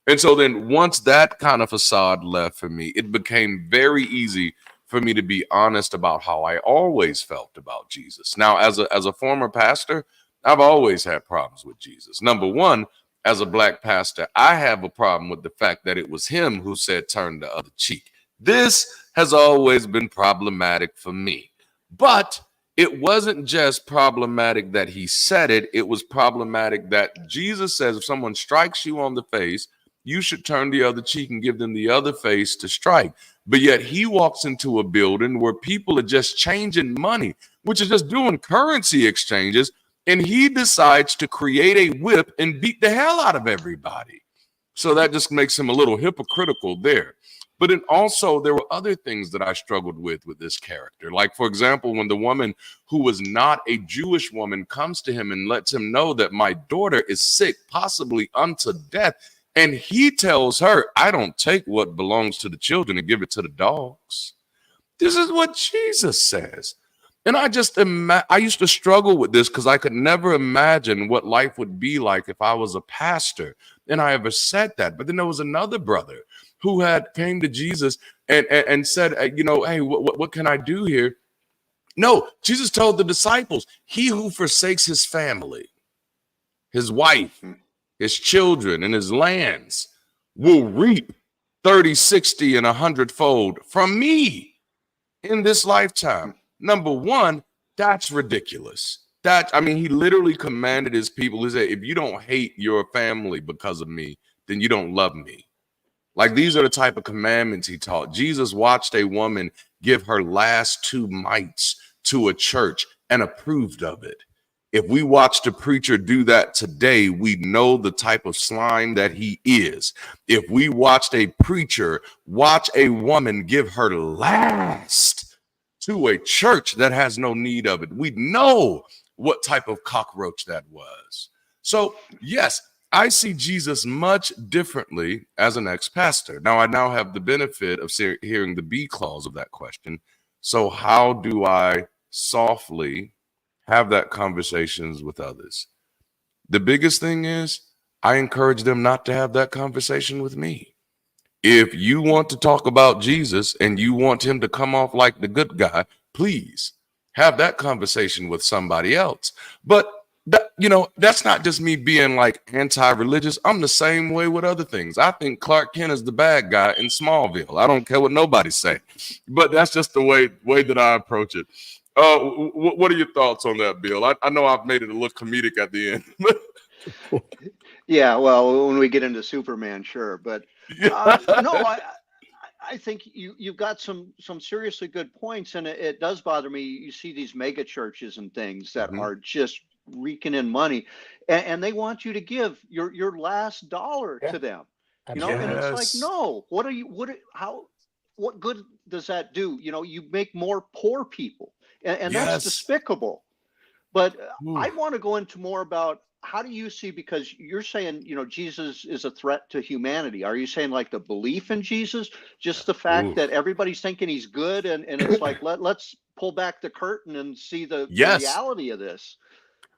And so then once that kind of facade left for me, it became very easy for me to be honest about how I always felt about Jesus. Now, as a former pastor, I've always had problems with Jesus. Number one, as a black pastor, I have a problem with the fact that it was him who said turn the other cheek. This has always been problematic for me. But it wasn't just problematic that he said it, it was problematic that Jesus says if someone strikes you on the face, you should turn the other cheek and give them the other face to strike. But yet he walks into a building where people are just changing money, which is just doing currency exchanges. And he decides to create a whip and beat the hell out of everybody. So that just makes him a little hypocritical there. But then also there were other things that I struggled with this character. Like, for example, when the woman who was not a Jewish woman comes to him and lets him know that my daughter is sick, possibly unto death. And he tells her, I don't take what belongs to the children and give it to the dogs. This is what Jesus says. And I used to struggle with this because I could never imagine what life would be like if I was a pastor. And I ever said that. But then there was another brother who had came to Jesus and said, hey, what can I do here? No, Jesus told the disciples, he who forsakes his family, his wife, his children, and his lands will reap 30, 60, and 100-fold from me in this lifetime. Number one, that's ridiculous. He literally commanded his people. He said, if you don't hate your family because of me, then you don't love me. Like, these are the type of commandments he taught. Jesus watched a woman give her last 2 mites to a church and approved of it. If we watched a preacher do that today, we know the type of slime that he is. If we watched a preacher watch a woman give her last to a church that has no need of it, we know what type of cockroach that was. So, yes, I see Jesus much differently as an ex-pastor. Now, I now have the benefit of hearing the B clause of that question. So how do I softly have that conversations with others? The biggest thing is I encourage them not to have that conversation with me. If you want to talk about Jesus and you want him to come off like the good guy, please have that conversation with somebody else. But that's not just me being like anti-religious. I'm the same way with other things. I think Clark Kent is the bad guy in Smallville. I don't care what nobody say, but that's just the way that I approach it. What are your thoughts on that, Bill? I know I've made it a little comedic at the end. Yeah, well, when we get into Superman, sure, but no, I think you've got some seriously good points, and it does bother me. You see these mega churches and things that are just reeking in money, and they want you to give your last dollar to them. Absolutely. And it's like, no, what good does that do? You make more poor people, and that's despicable. But I want to go into more about, how do you see, because you're saying, Jesus is a threat to humanity. Are you saying like the belief in Jesus, just the fact that everybody's thinking he's good, and it's like, let's pull back the curtain and see the reality of this?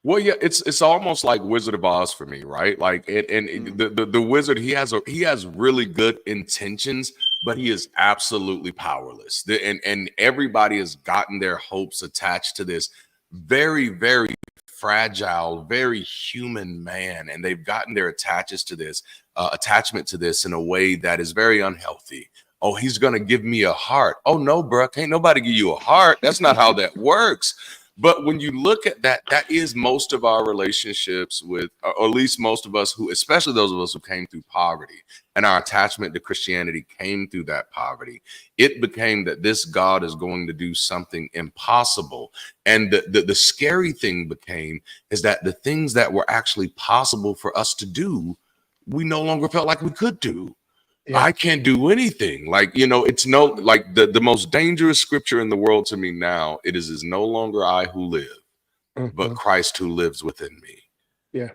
Well, yeah, it's almost like Wizard of Oz for me, right? Like, the wizard, he has really good intentions, but he is absolutely powerless. And everybody has gotten their hopes attached to this very, very fragile, very human man, and they've gotten their attachment to this in a way that is very unhealthy. Oh, he's gonna give me a heart. Oh no, bro, can't nobody give you a heart. That's not how that works. But when you look at that, that is most of our relationships with, or at least most of us who, especially those of us who came through poverty, and our attachment to Christianity came through that poverty. It became that this God is going to do something impossible. And the scary thing became is that the things that were actually possible for us to do, we no longer felt like we could do. Yeah. I can't do anything. Like, it's like the most dangerous scripture in the world to me now, it is no longer I who live, but Christ who lives within me. Yeah.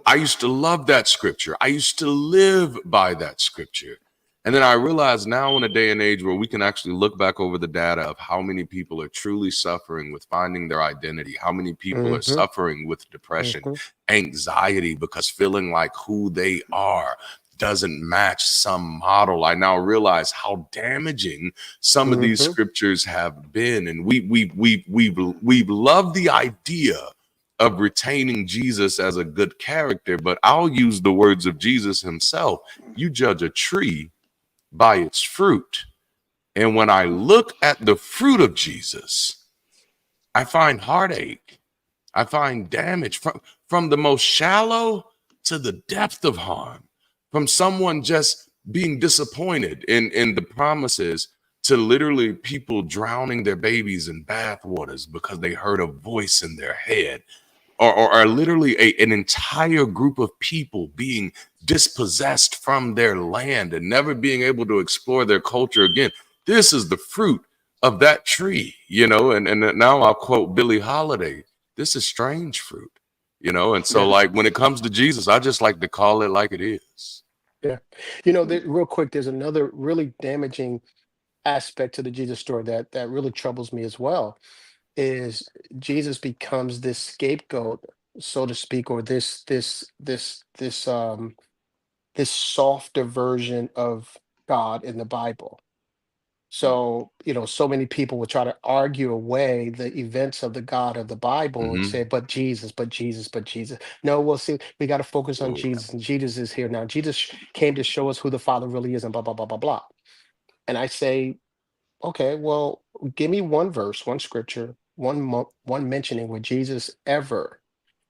I used to love that scripture. I used to live by that scripture. And then I realize now, in a day and age where we can actually look back over the data of how many people are truly suffering with finding their identity, how many people are suffering with depression, anxiety, because feeling like who they are doesn't match some model. I now realize how damaging some of these scriptures have been, and we've loved the idea of retaining Jesus as a good character. But I'll use the words of Jesus himself: "You judge a tree by its fruit." And when I look at the fruit of Jesus, I find heartache. I find damage from the most shallow to the depth of harm. From someone just being disappointed in the promises, to literally people drowning their babies in bathwaters because they heard a voice in their head, or literally an entire group of people being dispossessed from their land and never being able to explore their culture again. This is the fruit of that tree, and now I'll quote Billie Holiday: "This is strange fruit." And so like when it comes to Jesus, I just like to call it like it is. Yeah. Real quick, there's another really damaging aspect to the Jesus story that really troubles me as well, is Jesus becomes this scapegoat, so to speak, or this softer version of God in the Bible. So, so many people will try to argue away the events of the God of the Bible and say, but Jesus, but Jesus, but Jesus. No, well, see, we got to focus on Jesus, and Jesus is here now. Jesus came to show us who the Father really is, and blah, blah, blah, blah, blah. And I say, okay, well, give me one verse, one scripture, one mentioning where Jesus ever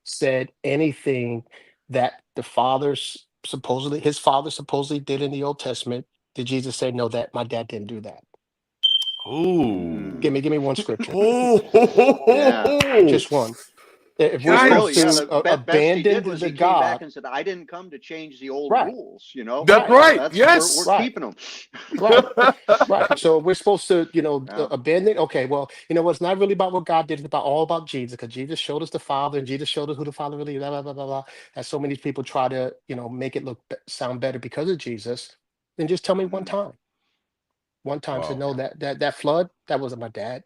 said anything that his father supposedly did in the Old Testament. Did Jesus say, no, that my dad didn't do that? Oh, give me one scripture. Yeah. Just one. If we're Really, supposed to best he did abandon was the he came back God, and said, "I didn't come to change the old right? rules." That's right. We're Right. keeping them. Right. So we're supposed to, Yeah. abandon. Okay, well, it's not really about what God did. It's all about Jesus, because Jesus showed us the Father, and Jesus showed us who the Father really is. Blah, blah, blah, blah, blah. As so many people try to, make it sound better because of Jesus. Then just tell me one time. One time, Wow. said, no, that flood, that wasn't my dad.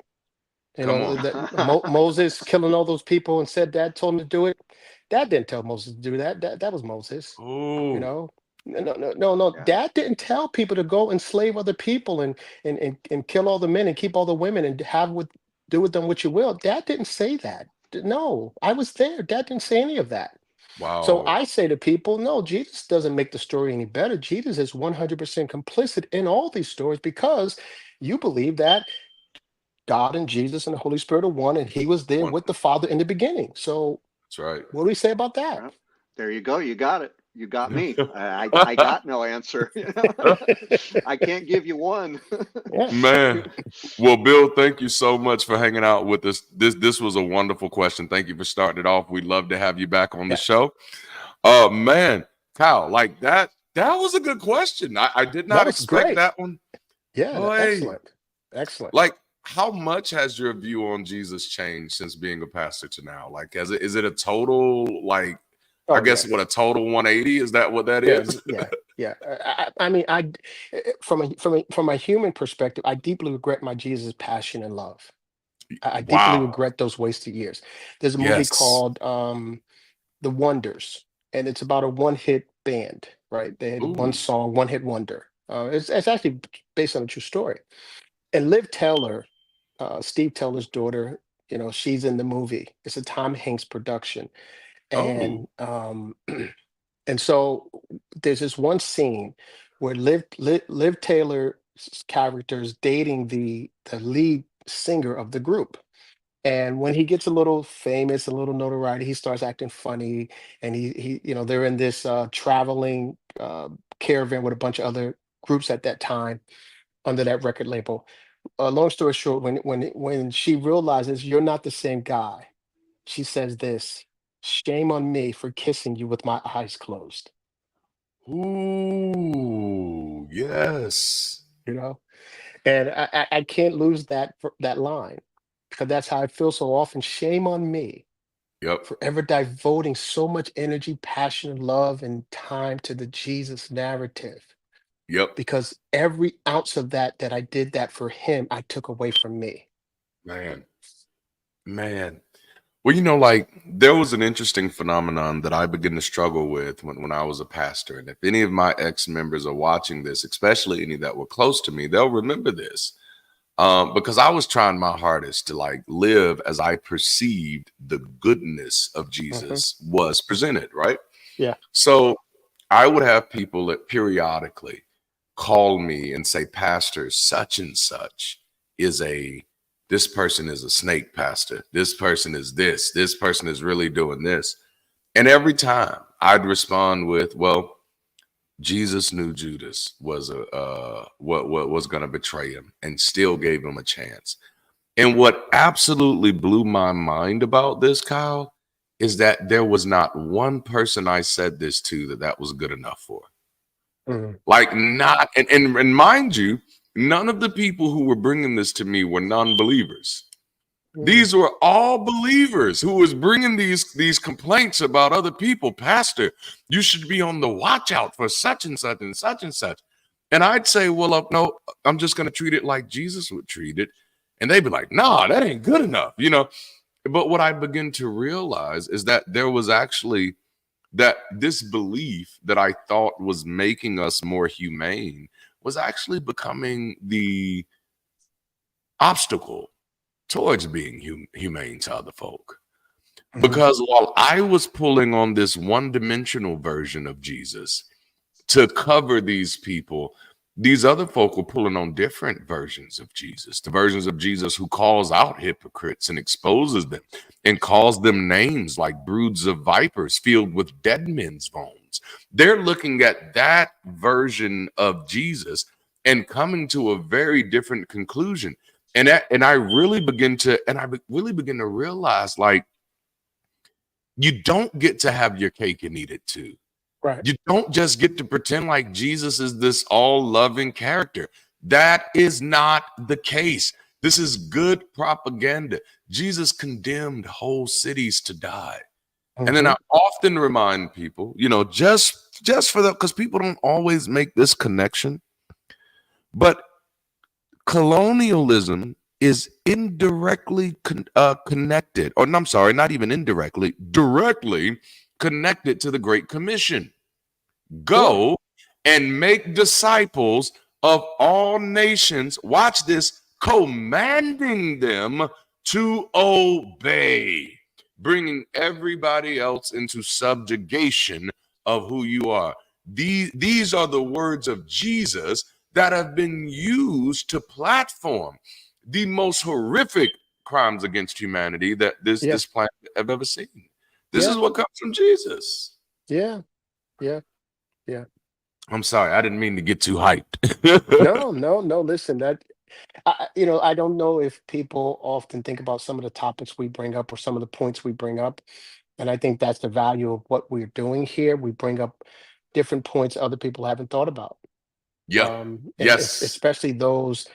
Come on. Moses killing all those people and said Dad told him to do it. Dad didn't tell Moses to do that. That was Moses. Oh. No. Yeah. Dad didn't tell people to go enslave other people and kill all the men and keep all the women and do with them what you will. Dad didn't say that. No, I was there. Dad didn't say any of that. Wow. So I say to people, no, Jesus doesn't make the story any better. Jesus is 100% complicit in all these stories, because you believe that God and Jesus and the Holy Spirit are one, and he was there with the Father in the beginning. So that's right. What do we say about that? Well, there you go. You got it. You got me. I got no answer. I can't give you one. Man. Well, Bill, thank you so much for hanging out with us. This was a wonderful question. Thank you for starting it off. We'd love to have you back on the show. Man, Kyle, like that was a good question. I did not expect that one. Yeah, excellent. Like, how much has your view on Jesus changed since being a pastor to now? Like, is it a total, like, I guess what, a total 180? Is that what that is? Yeah. I mean, from a human perspective, I deeply regret my Jesus passion and love. I deeply Wow. regret those wasted years. There's a movie Yes. called The Wonders, and it's about a one-hit band, right? They had one Ooh. song, one-hit wonder. It's actually based on a true story. And Liv Taylor, Steve Taylor's daughter, she's in the movie. It's a Tom Hanks production, Oh. and and so there's this one scene where Liv Taylor's character is dating the lead singer of the group. And when he gets a little famous, a little notoriety, he starts acting funny. And they're in this traveling caravan with a bunch of other groups at that time under that record label. Long story short, when she realizes you're not the same guy, she says this: "Shame on me for kissing you with my eyes closed." Ooh. Yes. You know, and I can't lose that line, because that's how I feel so often. Shame on me Yep. for ever devoting so much energy, passion, love, and time to the Jesus narrative. Yep. Because every ounce of that I did that for him, I took away from me. Man. Man. Well, like there was an interesting phenomenon that I began to struggle with when I was a pastor. And if any of my ex-members are watching this, especially any that were close to me, they'll remember this. Because I was trying my hardest to like live as I perceived the goodness of Hmm. Jesus was presented, right? Yeah. So I would have people that periodically call me and say, Pastor, such and such is this person is a snake, Pastor. This person is this person is really doing this. And every time I'd respond with, well, Jesus knew Judas was what was going to betray him and still gave him a chance. And what absolutely blew my mind about this, Kyle, is that there was not one person I said this to that was good enough for. Mhm. Like not, and mind you, none of the people who were bringing this to me were non-believers. Mhm. These were all believers who was bringing these complaints about other people. Pastor, you should be on the watch out for such and such and such and such. And I'd say, well, no, I'm just going to treat it like Jesus would treat it. And they'd be like, nah, that ain't good enough, But what I begin to realize is that there was actually that this belief that I thought was making us more humane was actually becoming the obstacle towards being humane to other folk. Mhm. Because while I was pulling on this one-dimensional version of Jesus to cover these people, these other folk were pulling on different versions of Jesus, the versions of Jesus who calls out hypocrites and exposes them and calls them names like broods of vipers filled with dead men's bones. They're looking at that version of Jesus and coming to a very different conclusion. And I really begin to realize, like, you don't get to have your cake and eat it too. Right. You don't just get to pretend like Jesus is this all-loving character. That is not the case. This is good propaganda. Jesus condemned whole cities to die. And then Hmm. I often remind people, just for that, because people don't always make this connection, but colonialism is indirectly connected, or no, I'm sorry, not even indirectly, directly connected to the Great Commission. Sure. Go and make disciples of all nations. Watch this, commanding them to obey, bringing everybody else into subjugation of who you are. These are the words of Jesus that have been used to platform the most horrific crimes against humanity that Yeah. this planet have ever seen. This is Yeah. what comes from Jesus. Yeah. Yeah. Yeah. I'm sorry, I didn't mean to get too hyped. No, no, no. Listen, I don't know if people often think about some of the topics we bring up or some of the points we bring up. And I think that's the value of what we're doing here. We bring up different points other people haven't thought about. Yeah. And Yes. especially those,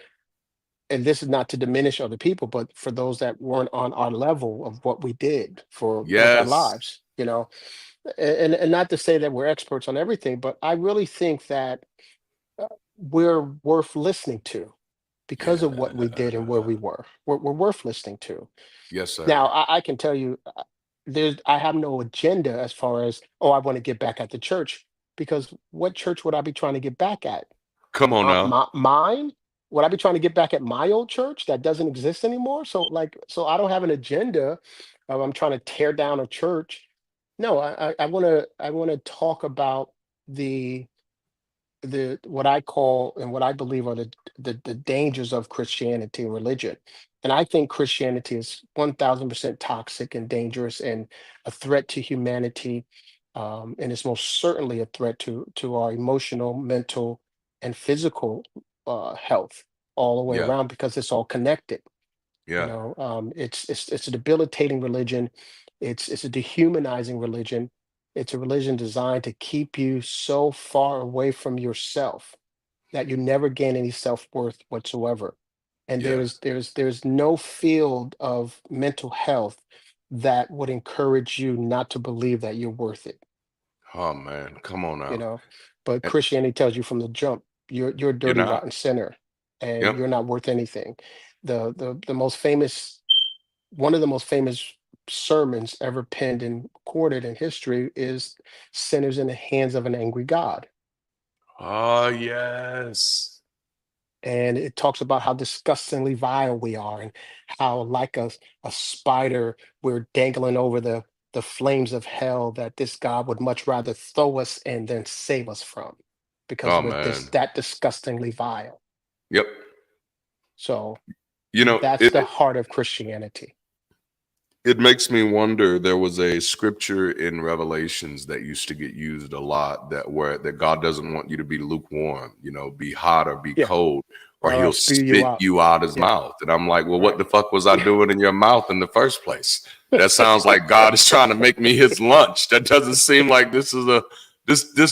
and this is not to diminish other people, but for those that weren't on our level of what we did for with our Yes. lives. And not to say that we're experts on everything, but I really think that we're worth listening to. because of what we did and where Yeah. we were. We're worth listening to. Yes, Now, sir. I can tell you, I have no agenda as far as, oh, I want to get back at the church, because what church would I be trying to get back at? Come on now. Mine? Would I be trying to get back at my old church that doesn't exist anymore? So like, so I don't have an agenda of I'm trying to tear down a church. No, I want to talk about the what I call and what I believe are the dangers of Christianity and religion. And I think Christianity is 1000% toxic and dangerous and a threat to humanity. And it's most certainly a threat to our emotional, mental, and physical health all the way Yeah. around, because it's all connected. You Yeah. know, it's a debilitating religion. It's a dehumanizing religion. It's a religion designed to keep you so far away from yourself that you never gain any self-worth whatsoever. And Yeah. there's no field of mental health that would encourage you not to believe that you're worth it, Oh man, come on you now. know. But And Christianity tells you from the jump, you're a you're dirty, not. rotten sinner, and Yep. you're not worth anything. The most famous one of the most famous sermons ever penned and recorded in history is "Sinners in the Hands of an Angry God." Oh yes. And it talks about how disgustingly vile we are, and how, like a spider, we're dangling over the flames of hell that this God would much rather throw us and then save us from, because Oh we're this man. that disgustingly vile. Yep. So You know, that's the heart of Christianity. it makes me wonder. There was a scripture in Revelations that used to get used a lot, that God doesn't want you to be lukewarm, be hot or be Yeah, cold, or or I'll he'll spew you spit out. you out his Yeah, mouth. And I'm like, well, what right. the fuck was I doing in your mouth in the first place? That sounds like God is trying to make me his lunch. That doesn't seem like this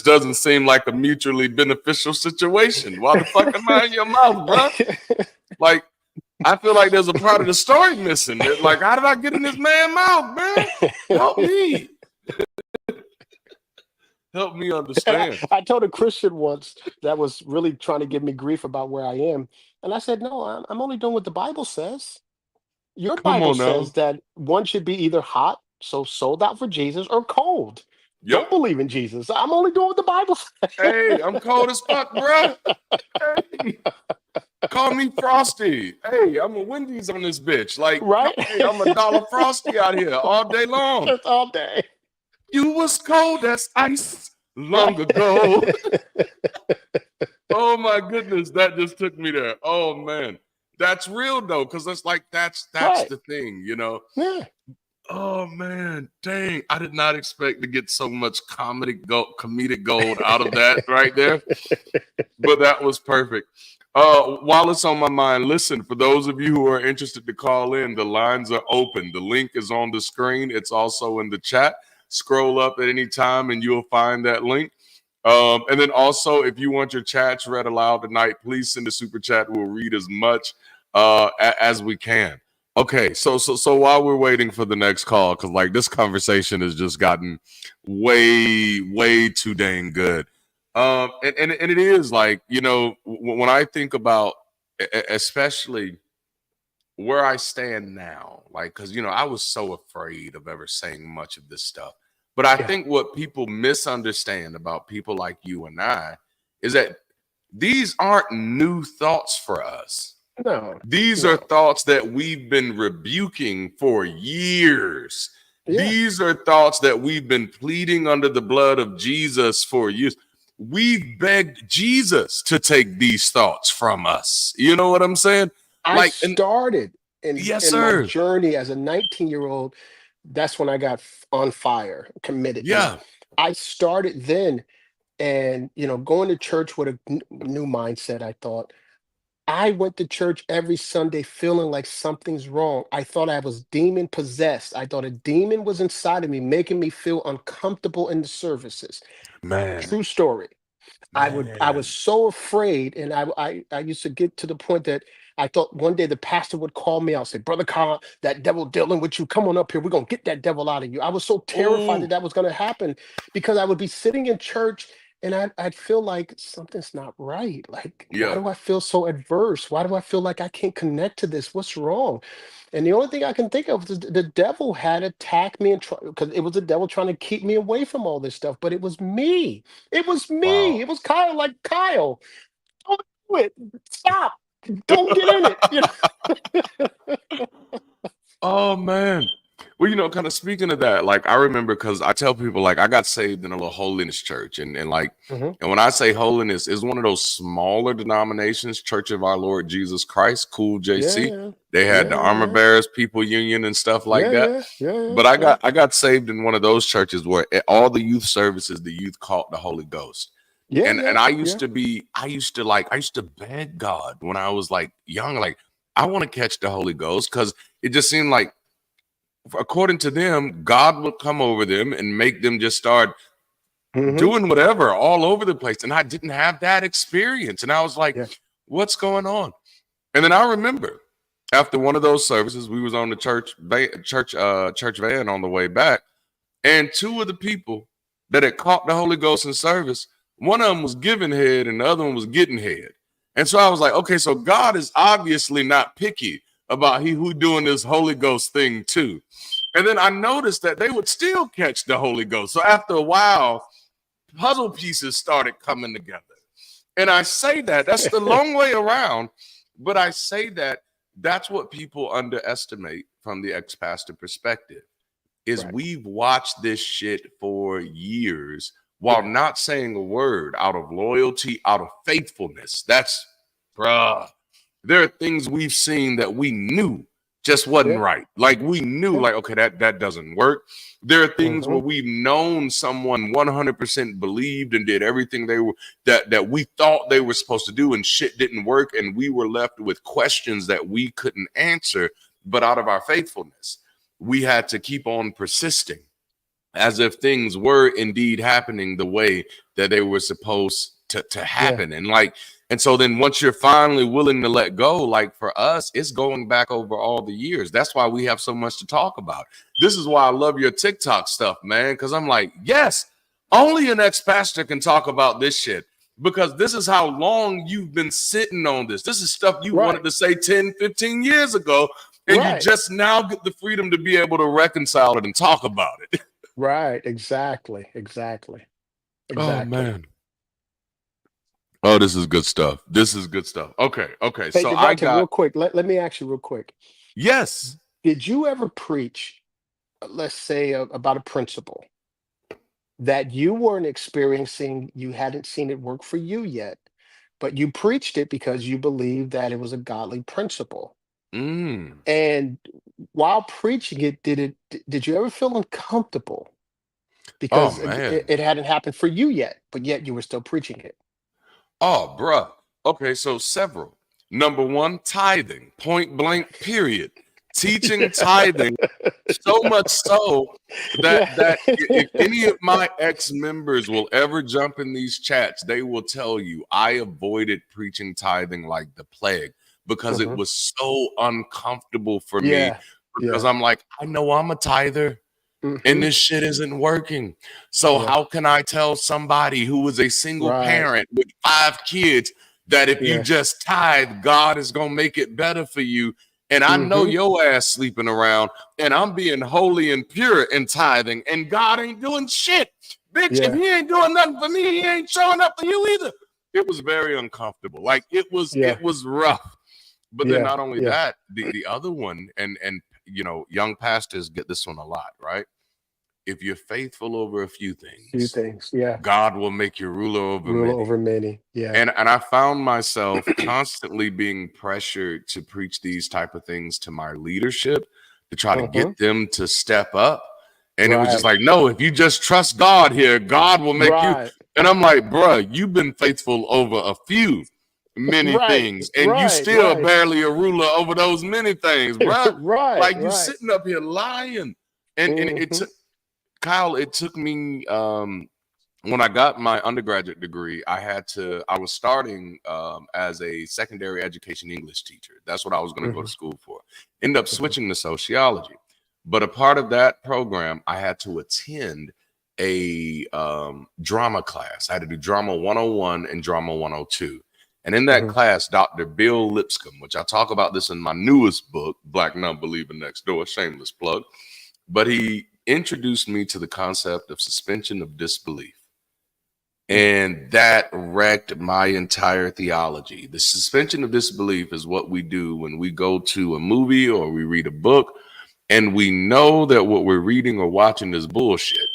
doesn't seem like a mutually beneficial situation. Why the fuck am I in your mouth, bro? Like, I feel like there's a part of the story missing. Like, how did I get in this man's mouth, man? Help me. Help me And understand. I told a Christian once that was really trying to give me grief about where I am. And I said, no, I'm only doing what the Bible says. Your Come Bible on says now. that one should be either hot, so sold out for Jesus, or cold. Yep. Don't believe in Jesus. I'm only doing what the Bible says. Hey, I'm cold as fuck, bro. Hey, call me Frosty. Hey, I'm a Wendy's on this bitch. Like, Right? hey, I'm a dollar Frosty out here all day long. That's all day. You was cold as ice Right? long ago. Oh my goodness, that just took me there. Oh man, that's real though, because it's like that's Right. the thing, Yeah. Oh man, dang! I did not expect to get so much comedic gold out of that right there, but that was perfect. While it's on my mind, listen, for those of you who are interested to call in, the lines are open. The link is on the screen. It's also in the chat. Scroll up at any time and you'll find that link. And then also, if you want your chats read aloud tonight, please send a super chat. We'll read as much as we can. Okay, so while we're waiting for the next call, because like this conversation has just gotten way too dang good. And it is like, when I think about especially where I stand now, like, because I was so afraid of ever saying much of this stuff. But I Yeah. think what people misunderstand about people like you and I is that these aren't new thoughts for us. No. These are No. thoughts that we've been rebuking for years. Yeah. These are thoughts that we've been pleading under the blood of Jesus for years. We've begged Jesus to take these thoughts from us. You know what I'm saying? I Like, and started yes, in my sir. journey as a 19-year-old. That's when I got on fire, committed. Yeah. I started then, and going to church with a new mindset. I thought I went to church every Sunday feeling like something's wrong. I thought I was demon possessed. I thought a demon was inside of me, making me feel uncomfortable in the services. Man. True story. I was Man. so afraid, and I used to get to the point that I thought one day the pastor would call me out, say, "Brother Carl, that devil dealing with you. Come on up here. We're gonna get that devil out of you." I was so terrified Oh, that that was gonna happen, because I would be sitting in church and I'd feel like something's not right. Like, why Yeah. do I feel so adverse? Why do I feel like I can't connect to this? What's wrong? And the only thing I can think of is the devil had attacked me and try because it was the devil trying to keep me away from all this stuff. But it was me. It was me. Wow. It was Kyle. Like Kyle, don't do it. Stop. Don't get in it. Oh man. Well, kind of speaking of that, like I remember because I tell people like I got saved in a little holiness church, and like, Mhm. and when I say holiness, is one of those smaller denominations, Church of Our Lord Jesus Christ, Cool JC. Yeah, They had the yeah, Armor yeah, Bearers People Union and stuff like yeah, that. yeah, yeah, yeah, But I yeah. got saved in one of those churches where all the youth services, the youth caught the Holy Ghost. Yeah, And yeah, I yeah. used to beg God when I was like young, like I want to catch the Holy Ghost, because it just seemed like, according to them, God would come over them and make them just start Mhm. doing whatever all over the place. And I didn't have that experience. And I was like, Yeah. what's going on? And then I remember after one of those services, we was on the church van on the way back. And two of the people that had caught the Holy Ghost in service, one of them was giving head and the other one was getting head. And so I was like, okay, so God is obviously not picky about he who doing this Holy Ghost thing too. And then I noticed that they would still catch the Holy Ghost. So after a while, puzzle pieces started coming together. And I say that's the long way around, but I say that's what people underestimate from the ex-pastor perspective, is Right. we've watched this shit for years while Yeah. not saying a word, out of loyalty, out of faithfulness. That's, bruh. There are things we've seen that we knew just wasn't Yeah. right. Like we knew, Yeah. like, okay, that doesn't work. There are things where Mhm. we've known someone 100% believed and did everything they were that we thought they were supposed to do, and shit didn't work, and we were left with questions that we couldn't answer. But out of our faithfulness, we had to keep on persisting as if things were indeed happening the way that they were supposed to happen. And so then once you're finally willing to let go, like for us, it's going back over all the years. That's why we have so much to talk about. This is why I love your TikTok stuff, man, because I'm like, yes, only an ex-pastor can talk about this shit, because this is how long you've been sitting on this. This is stuff you Right. wanted to say 10, 15 years ago, and you Right. just now get the freedom to be able to reconcile it and talk about it. Right. Exactly. Exactly. Oh, Exactly. man. Oh, this is good stuff. This is good stuff. Okay. Hey, So I Devontae, real got, quick. Let me ask you real quick. yes. Did you ever preach, let's say, about a principle that you weren't experiencing, you hadn't seen it work for you yet, but you preached it because you believed that it was a godly principle? Mm. And while preaching it, did you ever feel uncomfortable Oh, because man. it hadn't happened for you yet, but yet you were still preaching it? Oh, bruh. Okay, so several. Number one, tithing, point blank, period. Teaching tithing, so much so Yeah. that if any of my ex-members will ever jump in these chats, they will tell you I avoided preaching tithing like the plague, because it Mhm. was so uncomfortable for me, Yeah. because Yeah. I'm like, I know I'm a tither, and Mhm. this shit isn't working. So Yeah. how can I tell somebody who is a single Right. parent with 5 kids that if you Yeah. just tithe, God is going to make it better for you? And I know Mhm. your ass sleeping around, and I'm being holy and pure in tithing, and God ain't doing shit. Bitch, if Yeah. he ain't doing nothing for me, he ain't showing up for you either. It was very uncomfortable. Like it was Yeah. rough. But then Yeah. not only Yeah. that, the other one, and young pastors get this one a lot, right? If you're faithful over a few Few things, things. Yeah. God will make you ruler over Rule many. over many. Yeah. And I found myself constantly being pressured to preach these type of things to my leadership, to try to Mhm. get them to step up. And it was just Right. like, no, if you just trust God here, God will make you. Right. And I'm like, bruh, you've been faithful over a few, many Right. things, and you Right. still Right. barely a ruler over those many things, bruh. Right. Like you Right. sitting up here lying. And it's Mhm. Kyle, it took me when I got my undergraduate degree, I was starting as a secondary education English teacher. That's what I was going to go to Mhm. school for. Ended up Mhm. switching to sociology. But a part of that program, I had to attend a drama class. I had to do drama 101 and drama 102. And in that class, Dr. Bill Lipscomb, which I talk about this in my newest book, Black Non-Believer Next Door, shameless plug, but he introduced me to the concept of suspension of disbelief. And that wrecked my entire theology. The suspension of disbelief is what we do when we go to a movie or we read a book and we know that what we're reading or watching is bullshit,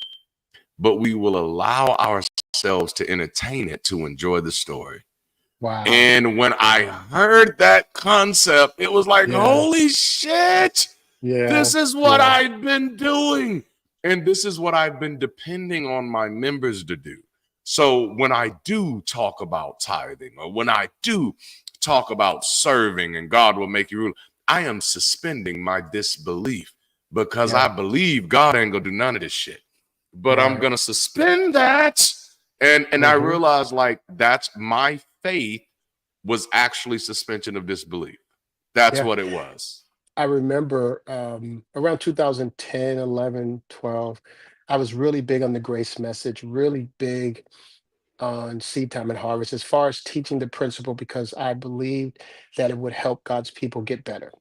but we will allow ourselves to entertain it to enjoy the story. Wow. And when I heard that concept, it was like, holy shit, this is what I've been doing. And this is what I've been depending on my members to do. So when I do talk about tithing, or when I do talk about serving and God will make you rule, I am suspending my disbelief because I believe God ain't gonna do none of this shit. But I'm gonna suspend that. And I realized, like, that's my faith was actually suspension of disbelief. That's what it was. I remember around 2010, 11, 12, I was really big on the grace message, really big on seed time and harvest as far as teaching the principle, because I believed that it would help God's people get better.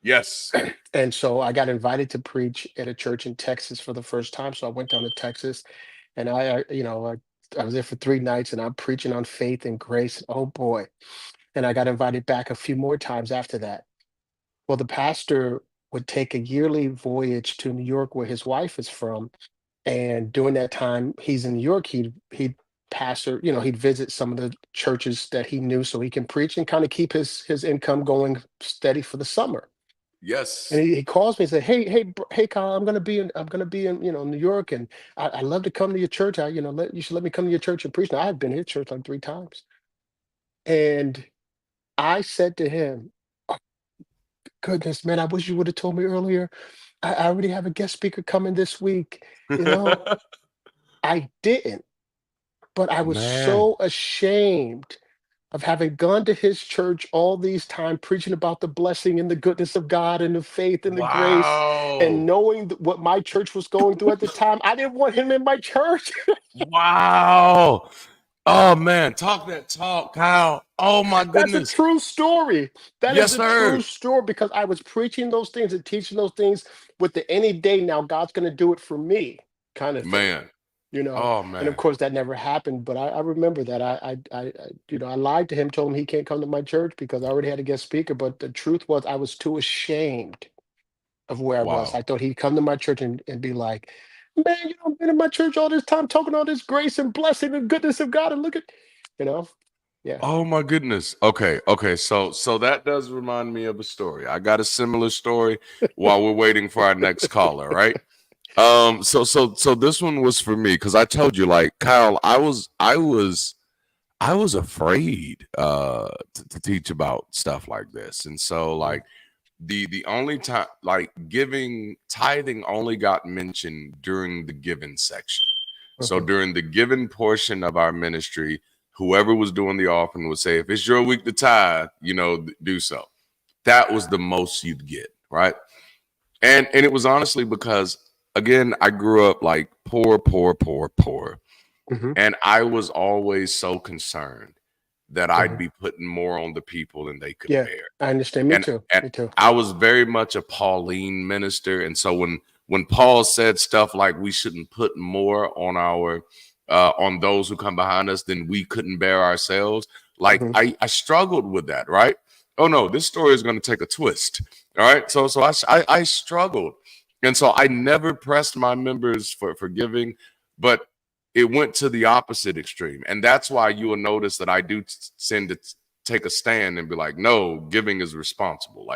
Yes. And so I got invited to preach at a church in Texas for the first time. So I went down to Texas, and I was there for 3 nights, and I'm preaching on faith and grace. Oh boy. And I got invited back a few more times after that. Well, the pastor would take a yearly voyage to New York, where his wife is from. And during that time he's in New York, he'd pastor, he'd visit some of the churches that he knew so he can preach and kind of keep his income going steady for the summer. Yes. And he calls me and said, hey, Kyle, I'm gonna be in New York, and I'd love to come to your church. You should let me come to your church and preach. Now, I've been to your church like 3 times. And I said to him, "Oh, goodness, man, I wish you would have told me earlier. I already have a guest speaker coming this week." I didn't, but I was so ashamed of having gone to his church all these times, preaching about the blessing and the goodness of God and the faith and the grace, and knowing what my church was going through at the time. I didn't want him in my church. Wow. Oh man, talk that talk, Kyle. Oh my goodness. That's a true story. That Yes, is a sir. true story, because I was preaching those things and teaching those things with the any day now God's going to do it for me kind of thing. Man. Oh man. And of course that never happened, but I remember that I lied to him, told him he can't come to my church because I already had a guest speaker. But the truth was, I was too ashamed of where I was. I thought he'd come to my church and be like, man, I've been in my church all this time talking all this grace and blessing and goodness of God, and look at, yeah. Oh my goodness. Okay. So that does remind me of a story. I got a similar story while we're waiting for our next caller, right? So this one was for me, because I told you, like, Kyle, I was afraid to teach about stuff like this. And so, like, the only time, like, tithing only got mentioned during the giving section. So during the giving portion of our ministry, whoever was doing the offering would say, if it's your week to tithe, do so. That was the most you'd get, right? And it was honestly because, again, I grew up like poor. And I was always so concerned that I'd be putting more on the people than they could bear. I understand. Me too. I was very much a Pauline minister. And so when Paul said stuff like we shouldn't put more on on those who come behind us than we couldn't bear ourselves, like I struggled with that, right? Oh no, this story is going to take a twist. All right. So I struggled. And so I never pressed my members for giving, but it went to the opposite extreme. And that's why you will notice that I do tend to take a stand and be like, no, giving is responsible.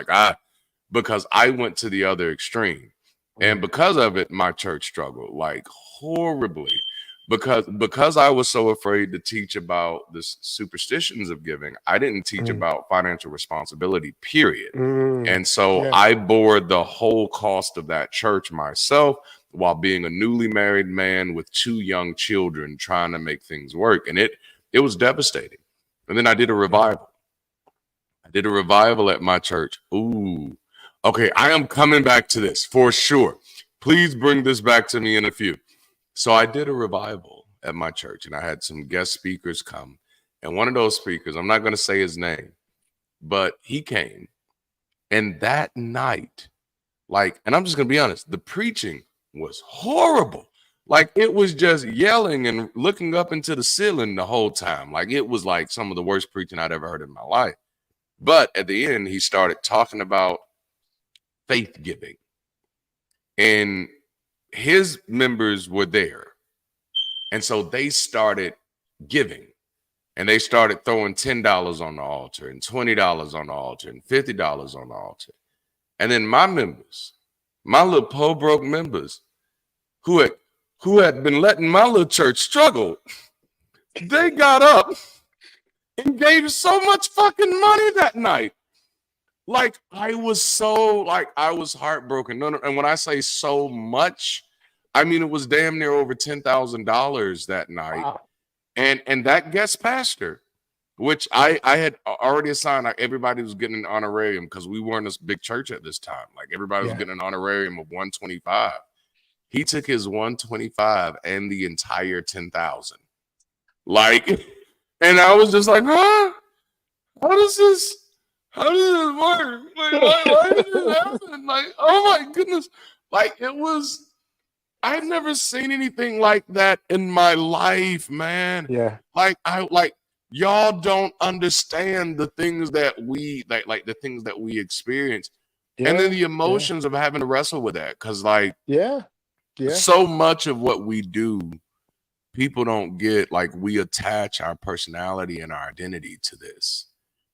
Because I went to the other extreme. And because of it, my church struggled like horribly, because I was so afraid to teach about the superstitions of giving. I didn't teach about financial responsibility, period. And so I bore the whole cost of that church myself, while being a newly married man with 2 young children trying to make things work. And it was devastating. And then I did a revival. At my church. Ooh. Okay, I am coming back to this for sure. Please bring this back to me in a few. So I did a revival at my church, and I had some guest speakers come. And one of those speakers, I'm not going to say his name, but he came. And that night, like, and I'm just going to be honest, the preaching was horrible. Like, it was just yelling and looking up into the ceiling the whole time. Like, it was like some of the worst preaching I'd ever heard in my life. But at the end, he started talking about faith giving. And his members were there. And so they started giving. And they started throwing $10 on the altar and $20 on the altar and $50 on the altar. And then my members, my little po broke members who had been letting my little church struggle, they got up and gave so much fucking money that night. Like, I was heartbroken. No, and when I say so much, I mean, it was damn near over $10,000 that night. Wow. And that guest pastor, which I had already assigned, like, everybody was getting an honorarium because we weren't a big church at this time. Like, everybody was getting an honorarium of $125. He took his $125 and the entire $10,000. Like, and I was just like, huh? How does this work? Like, why did this happen? Like, oh my goodness. Like, I've never seen anything like that in my life, man. Yeah. Like, y'all don't understand the things that we like the things that we experience. Yeah. And then the emotions of having to wrestle with that. Cause like, so much of what we do, people don't get. Like, we attach our personality and our identity to this.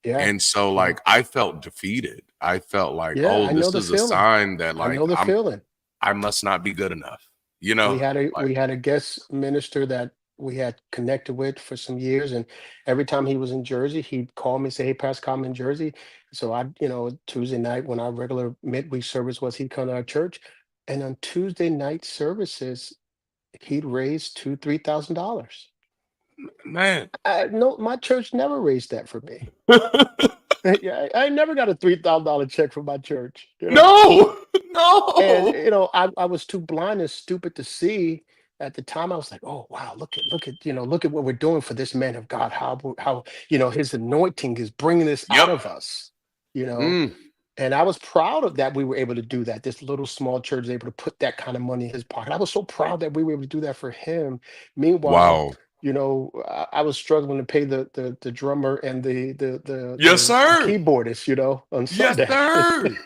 Yeah. And so, like, I felt defeated. I felt like, this is a sign that, like, I know the feeling. I must not be good enough. You know, we had a guest minister that we had connected with for some years, and every time he was in Jersey, he'd call me and say, "Hey, Pastor, I'm in Jersey." So Tuesday night when our regular midweek service was, he'd come to our church, and on Tuesday night services, he'd raise $2,000-3,000. Man, no, my church never raised that for me. Yeah, I never got a $3,000 check from my church. No. And I was too blind and stupid to see. At the time, I was like, "Oh wow, look at what we're doing for this man of God. How his anointing is bringing this out of us." And I was proud of that. We were able to do that. This little small church was able to put that kind of money in his pocket. I was so proud that we were able to do that for him. Meanwhile, I was struggling to pay the drummer and the keyboardist, on Sunday. Yes, sir.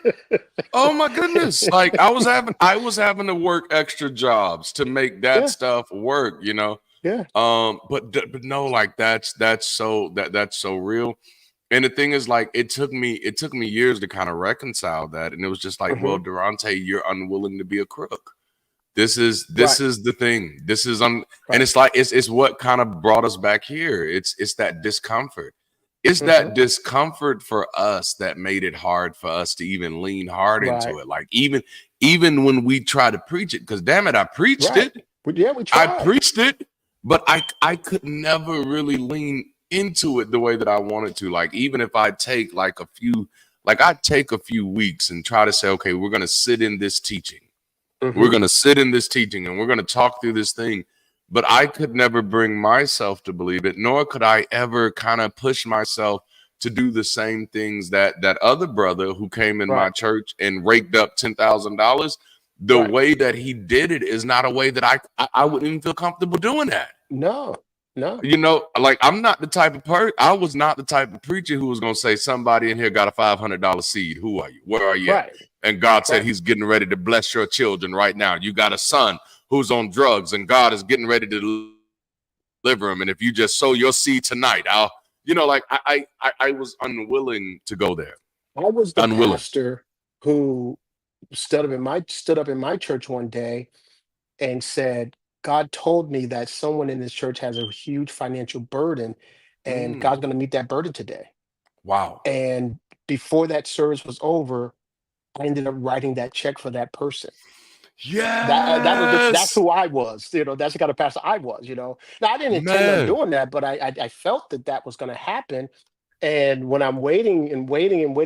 Oh my goodness! Like, I was having to work extra jobs to make that stuff work. Yeah. But no, like, that's so real. And the thing is, like, it took me years to kind of reconcile that, and it was just like, well, Darante, you're unwilling to be a crook. This is the thing. This is and it's like it's what kind of brought us back here. It's that discomfort. It's that discomfort for us that made it hard for us to even lean hard into it. Like, even when we try to preach it, because damn it, I preached it. Yeah, we tried. I preached it, but I could never really lean into it the way that I wanted to. Like, even if I take I'd take a few weeks and try to say, okay, we're gonna sit in this teaching. We're going to sit in this teaching and we're going to talk through this thing. But I could never bring myself to believe it, nor could I ever kind of push myself to do the same things that other brother who came in my church and raked up $10,000. The way that he did it is not a way that I wouldn't even feel comfortable doing that. No. Like, I'm not the type of person. I was not the type of preacher who was going to say, somebody in here got a $500 seed. Who are you? Where are you? Right. And God said he's getting ready to bless your children right now. You got a son who's on drugs, and God is getting ready to deliver him. And if you just sow your seed tonight, I was unwilling to go there. I was the pastor who stood up in my church one day and said, God told me that someone in this church has a huge financial burden, and God's going to meet that burden today. Wow. And before that service was over, I ended up writing that check for that person. Yeah, that's who I was. That's the kind of pastor I was. Now, I didn't intend on doing that, but I felt that was going to happen. And when I'm waiting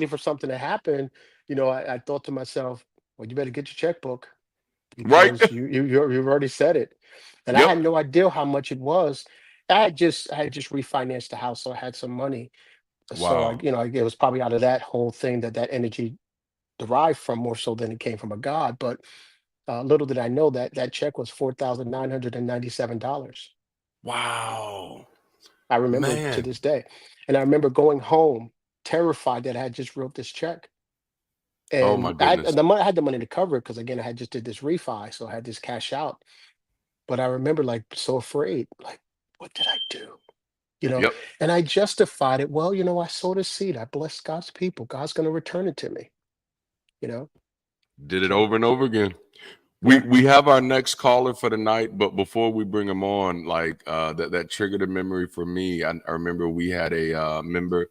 for something to happen, I thought to myself, well, you better get your checkbook. Right? because you've already said it, and I Yep. had no idea how much it was. I had just refinanced the house, so I had some money. So Wow. it was probably out of that whole thing that energy derived from, more so than it came from a God. But little did I know that that check was $4,997. Wow. I remember it to Man. this day, and I remember going home terrified that I had just wrote this check. Oh my And goodness. I had the money to cover it because, again, I had just did this refi, so I had this cash out. But I remember, like, so afraid, like, what did I do? You know, Yep. and I justified it. Well, I sowed a seed. I blessed God's people. God's going to return it to me. You know, Did it so over and over again. We yeah. we have our next caller for the night, but before we bring him on, like that triggered a memory for me. I remember we had a member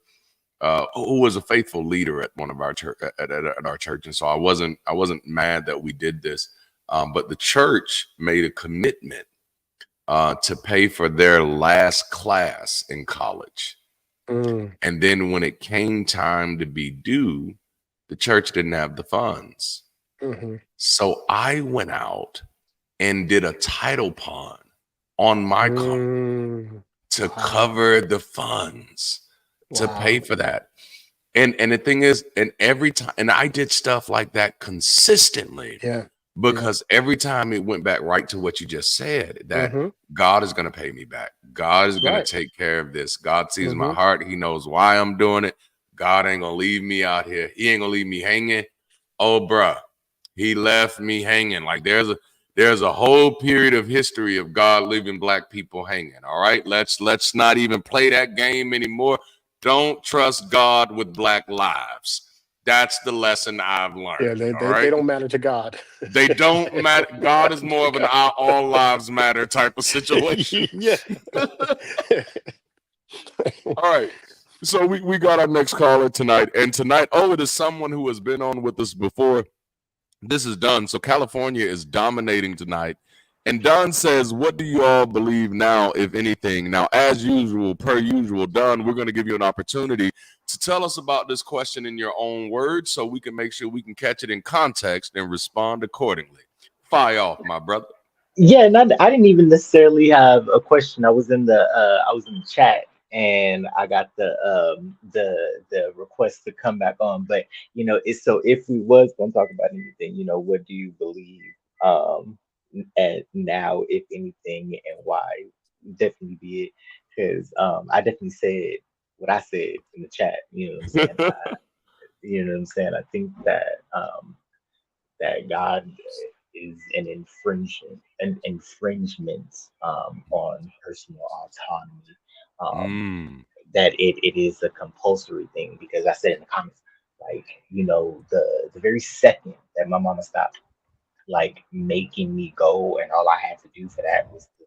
who was a faithful leader at one of our church at our church, and so I wasn't mad that we did this, but the church made a commitment to pay for their last class in college, Mm, and then when it came time to be due, the church didn't have the funds, hmm so I went out and did a title pawn on my car to wow. cover the funds to pay Wow. for that. And the thing is, and every time, and I did stuff like that consistently Yeah. Yeah. because every time it went back right to what you just said, that hmm God is going to pay me back. God is going to Right. take care of this. God sees my hmm heart. He knows why I'm doing it. God ain't going to leave me out here. He ain't going to leave me hanging. Oh, bruh, he left me hanging. Like there's a whole period of history of God leaving black people hanging. All right, let's not even play that game anymore. Don't trust God with black lives. That's the lesson I've Yeah. learned. They, All they they right, don't matter to God. they don't matter. They don't God is matter more to of an God. all lives matter type of situation. Yeah. All right. So we got our next caller tonight. And tonight, oh, it is someone who has been on with us before. This is Dunn. So California is dominating tonight. And Dunn says, what do you all believe now, if anything? Now, as usual, per usual, Dunn, we're going to give you an opportunity to tell us about this question in your own words so we can make sure we can catch it in context and respond accordingly. Fire off, my brother. Yeah, I didn't even necessarily have a question. I was in the chat and I got the request to come back on. But it's so if we was gonna talk about anything, what do you believe at now, if anything, and why? Definitely be it. Because I definitely said what I said in the chat, you know what I'm saying? I think that God is an infringement on personal autonomy. Um, Mm, that it is a compulsory thing because I said in the comments, like the very second that my mama stopped like making me go, and all I had to do for that was to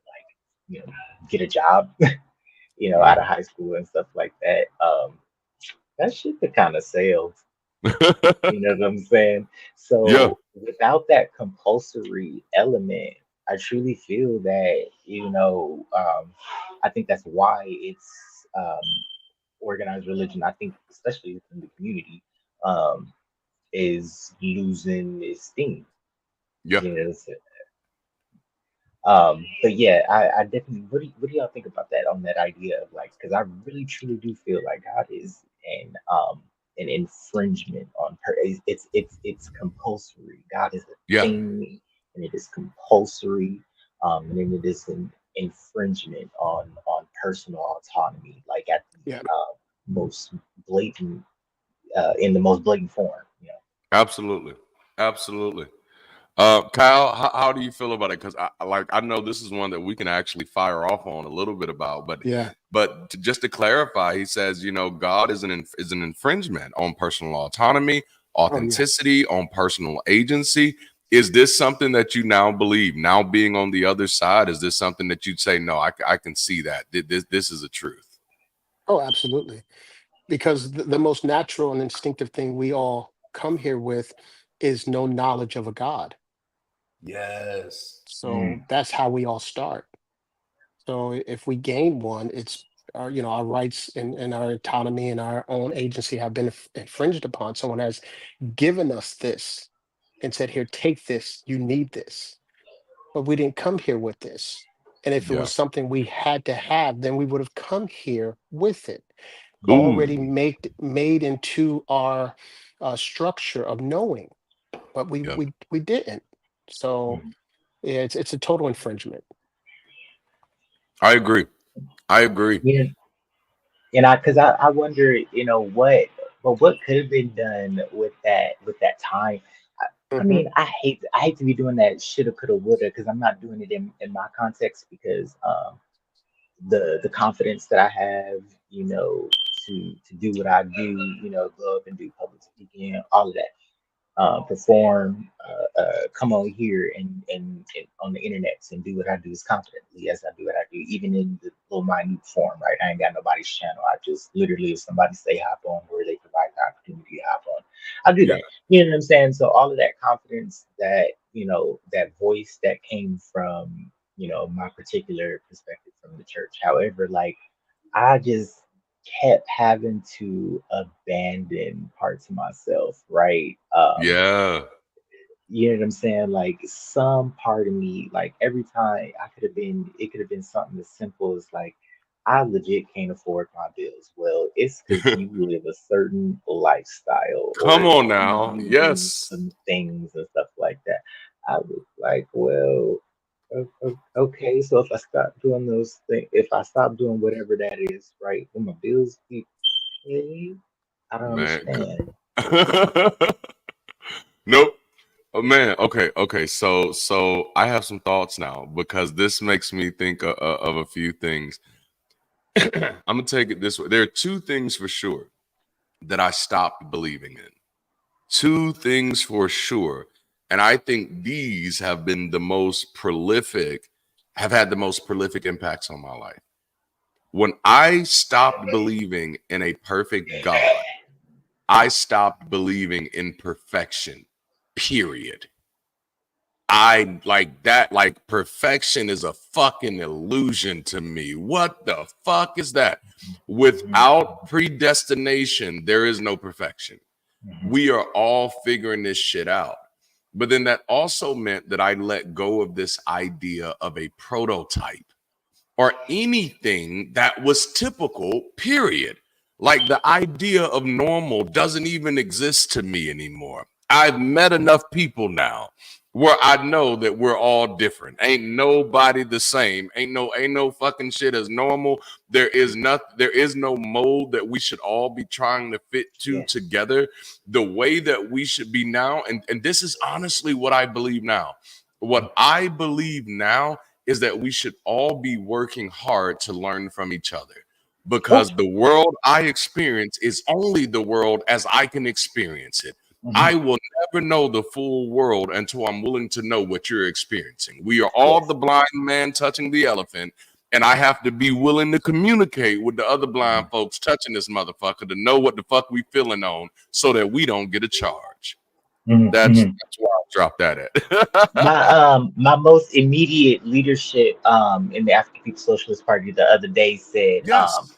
like get a job, out yeah. of high school and stuff like that. That shit could kind of sailed. You know what I'm saying? Yeah. So without that compulsory element, I truly feel that, I think that's why it's organized religion, I think, especially within the community, um, is losing its steam. Yeah. You know what I'm saying? But yeah, I definitely. What do y'all think about that? On that idea of like, because I really truly do feel like God is an infringement on her. It's compulsory. God is a Yeah. thing, and it is compulsory, and then it is an infringement on personal autonomy, like at Yeah. the most blatant, in the most blatant form. Absolutely. Absolutely. Kyle, how do you feel about it? Because I know this is one that we can actually fire off on a little bit about, Yeah. but just to clarify, he says, God is an infringement on personal autonomy, Oh yeah. authenticity, on personal agency. Is this something that you now believe? Now being on the other side, is this something that you'd say, no, I can see that this is a truth? Oh, absolutely. Because the most natural and instinctive thing we all come here with is no knowledge of a God. Yes. So that's how we all start. So if we gain one, it's our rights and our autonomy and our own agency have been infringed upon. Someone has given us this, and said, here, take this, you need this. But we didn't come here with this. And if it Yeah. was something we had to have, then we would have come here with it, already Ooh. made into our structure of knowing, but Yeah. we didn't. So yeah, it's a total infringement. I agree. I agree. Yeah, and I wonder, what could have been done with that time. I Hmm. mean, I hate to be doing that shoulda, coulda, woulda, because I'm not doing it in my context, because the confidence that I have, to do what I do, go up and do public speaking, all of that, perform, come on here and on the internet and do what I do as confidently as I do what I do, even in the little minute form, right? I ain't got nobody's channel. I just literally, if somebody say hop on where they provide the opportunity to hop on, I do Yeah. that. You know what I'm saying? So all of that confidence, that, that voice that came from, my particular perspective from the church. However, like, I just kept having to abandon parts of myself, right? Yeah. You know what I'm saying? Like, some part of me, like, every time it could have been something as simple as like, I legit can't afford my bills. Well, it's because you live a certain lifestyle, Come or on you now. using Yes. some things and stuff like that. I was like, well, okay, so if I stop doing those things, if I stop doing whatever that is, right, will my bills be paid? I don't Man. understand. Nope. Oh man, okay, okay. So I have some thoughts now because this makes me think of a few things. I'm gonna take it this way. There are two things for sure that I stopped believing in. Two things for sure, and I think these have been the most prolific, have had the most prolific impacts on my life. When I stopped believing in a perfect God, I stopped believing in perfection. Period. I like that. Like, perfection is a fucking illusion to me. What the fuck is that? Mhm, Without predestination, there is no perfection. mhm. We are all figuring this shit out. But then that also meant that I let go of this idea of a prototype or anything that was typical, period. Like, the idea of normal doesn't even exist to me anymore. I've met enough people now where I know that we're all different. Ain't nobody the same. Ain't no fucking shit as normal. There is no mold that we should all be trying to fit to Yes. together the way that we should be now. And this is honestly what I believe now. What I believe now is that we should all be working hard to learn from each other, Oh, because the world I experience is only the world as I can experience it. mhm. I will never know the full world until I'm willing to know what you're experiencing. We are all the Yes. blind man touching the elephant, and I have to be willing to communicate with the other blind Mhm. folks touching this motherfucker to know what the fuck we feeling on so that we don't get a charge. Mhm, mhm. That's where I'll drop that My at. my most immediate leadership in the African People's Socialist Party the other day said, Yes.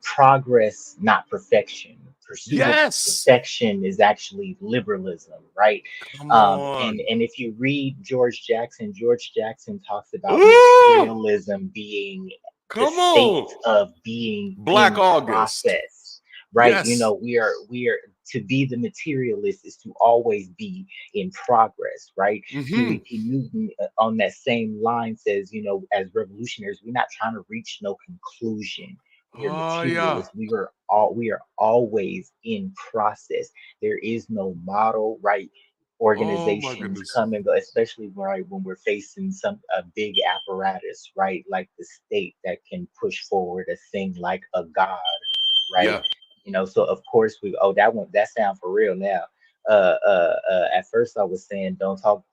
progress, not perfection. Pursuit of Yes. perfection is actually liberalism, right? Come on. And if you read George Jackson talks about Ooh, materialism being the come state on. of being Black in August. process, right? Yes. We are to be the materialist is to always be in progress, right? Huey Hmm. P. Newton, on that same line, says, as revolutionaries, we're not trying to reach no conclusion. We are Oh, yeah. materialists. We are always in process. There is no model, right? Oh, my Organizations goodness. come and go, especially right when we're facing a big apparatus, right? Like the state that can push forward a thing like a god, right? Yeah. So of course that sound for real now. At first I was saying don't talk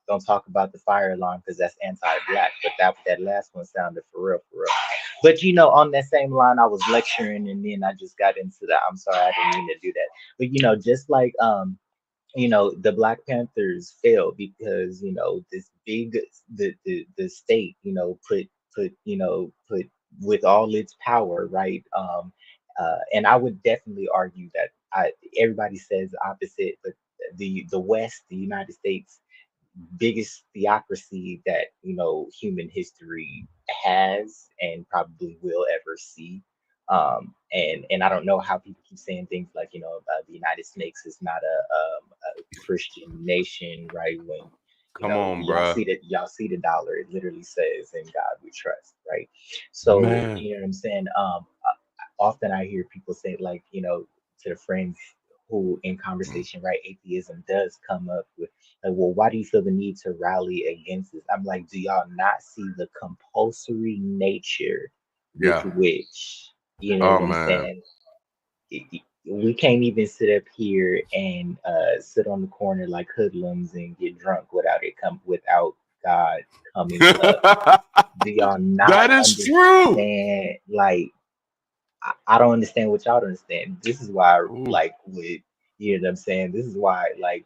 about the fire alarm because that's anti-black, but that last one sounded for real, for real. But on that same line, I was lecturing and then I just got into that. I'm sorry, I didn't mean to do that. But just like the Black Panthers failed because this big the state put with all its power, right? And I would definitely argue that everybody says opposite, but the West, the United States, biggest theocracy that human history has and probably will ever see. And I don't know how people keep saying things like the United States is not a Christian nation, right? When Come on, y'all bruh. see that, y'all see the dollar, it literally says "In God We Trust," right? So Man. you know what I'm saying. Often I hear people say, like, to the friends who in conversation, right, atheism does come up with, like, well, why do you feel the need to rally against this? I'm like, do y'all not see the compulsory nature with Yeah. which, you know Oh what I'm man. saying? We can't even sit up here and sit on the corner like hoodlums and get drunk without God coming up. Do y'all not That is true. understand? Like, I don't understand what y'all don't understand. This is why, Ooh, like, with what I'm saying. This is why, like,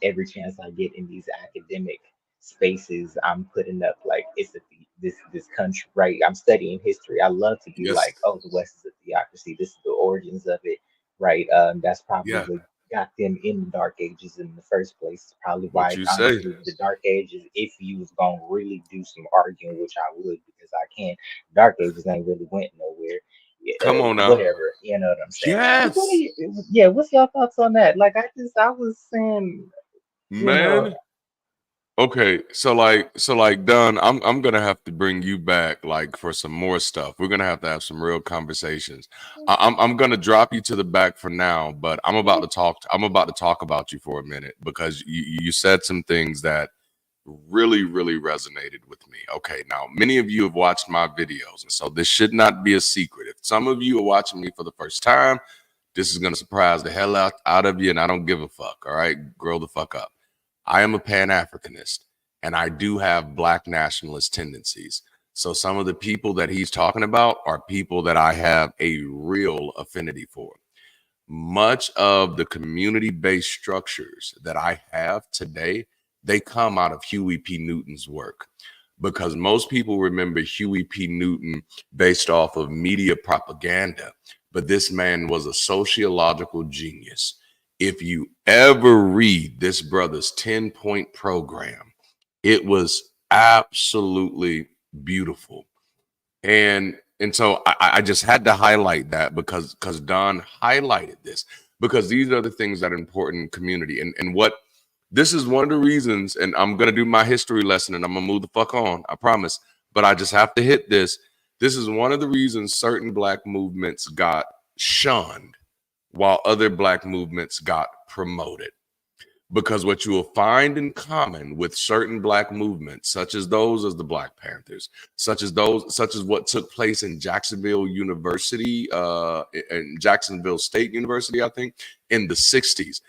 every chance I get in these academic spaces, I'm putting up like it's this country, right? I'm studying history. I love to be yes. like, oh, the West is a theocracy. This is the origins of it, right? That's probably Yeah. what got them in the Dark Ages in the first place. It's probably What why, you say? honestly, the Dark Ages, if you was gonna really do some arguing, which I would because I can, Dark Ages ain't really went nowhere. Yeah, Come on now. whatever, you know what I'm saying. But Yes. yeah, what's your thoughts on that? Like, I was saying, you know, Man. Okay, so like Dunn, I'm gonna have to bring you back like for some more stuff. We're gonna have some real conversations. I'm gonna drop you to the back for now, but I'm about to talk about you for a minute because you said some things that really resonated with me. Okay, now many of you have watched my videos, and so this should not be a secret. If some of you are watching me for the first time, this is gonna surprise the hell out of you, and I don't give a fuck. All right, grow the fuck up. I am a Pan-Africanist and I do have Black nationalist tendencies. So some of the people that he's talking about are people that I have a real affinity for. Much of the community-based structures that I have today, they come out of Huey P. Newton's work because most people remember Huey P. Newton based off of media propaganda, but this man was a sociological genius. If you ever read this brother's 10-point program, it was absolutely beautiful. And so I just had to highlight that because Don highlighted this because these are the things that are important in community. And what this is one of the reasons, and I'm gonna do my history lesson and I'm gonna move the fuck on, I promise. But I just have to hit this. This is one of the reasons certain Black movements got shunned while other Black movements got promoted. Because what you will find in common with certain Black movements, such as those as the Black Panthers, such as what took place in Jacksonville University, in Jacksonville State University, I think, in the 60s,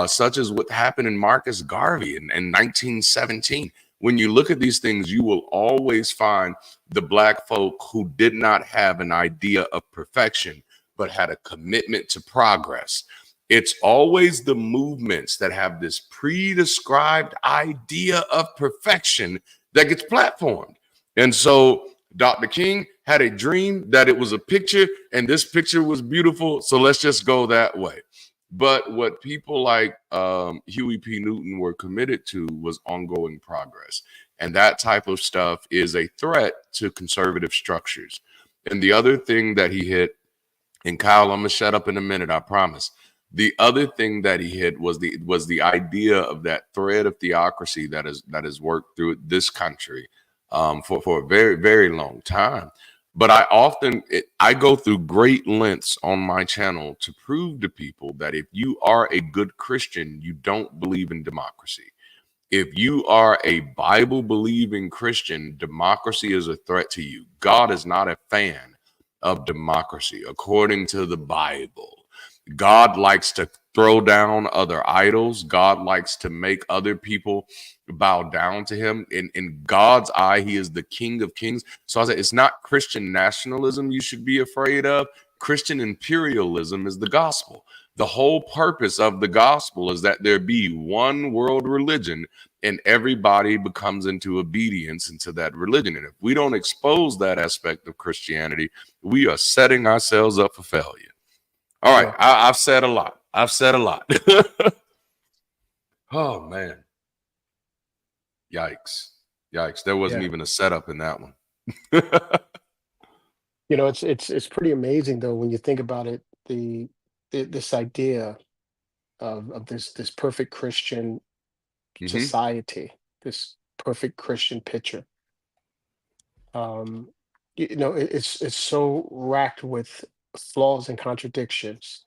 such as what happened in Marcus Garvey in 1917. When you look at these things, you will always find the Black folk who did not have an idea of perfection, but had a commitment to progress. It's always the movements that have this pre-described idea of perfection that gets platformed. And so Dr. King had a dream that it was a picture and this picture was beautiful. So let's just go that way. But what people like Huey P. Newton were committed to was ongoing progress. And that type of stuff is a threat to conservative structures. And the other thing that he hit, and Kyle, I'm gonna shut up in a minute, I promise. The other thing that he hit was the idea of that thread of theocracy that has worked through this country for a very long time. But I go through great lengths on my channel to prove to people that if you are a good Christian, you don't believe in democracy. If you are a Bible believing Christian, democracy is a threat to you. God is not a fan of democracy, according to the Bible. God likes to throw down other idols. God likes to make other people bow down to him. In God's eye, he is the King of Kings. So I said, it's not Christian nationalism you should be afraid of. Christian imperialism is the gospel. The whole purpose of the gospel is that there be one world religion and everybody becomes into obedience into that religion. And if we don't expose that aspect of Christianity, we are setting ourselves up for failure. All right, Yeah. I've said a lot. Oh man. Yikes. There wasn't Yeah. even a setup in that one. You know, it's pretty amazing though when you think about it. This idea of this perfect Christian Hmm. society, this perfect Christian picture. Um, you know, it's so racked with flaws and contradictions,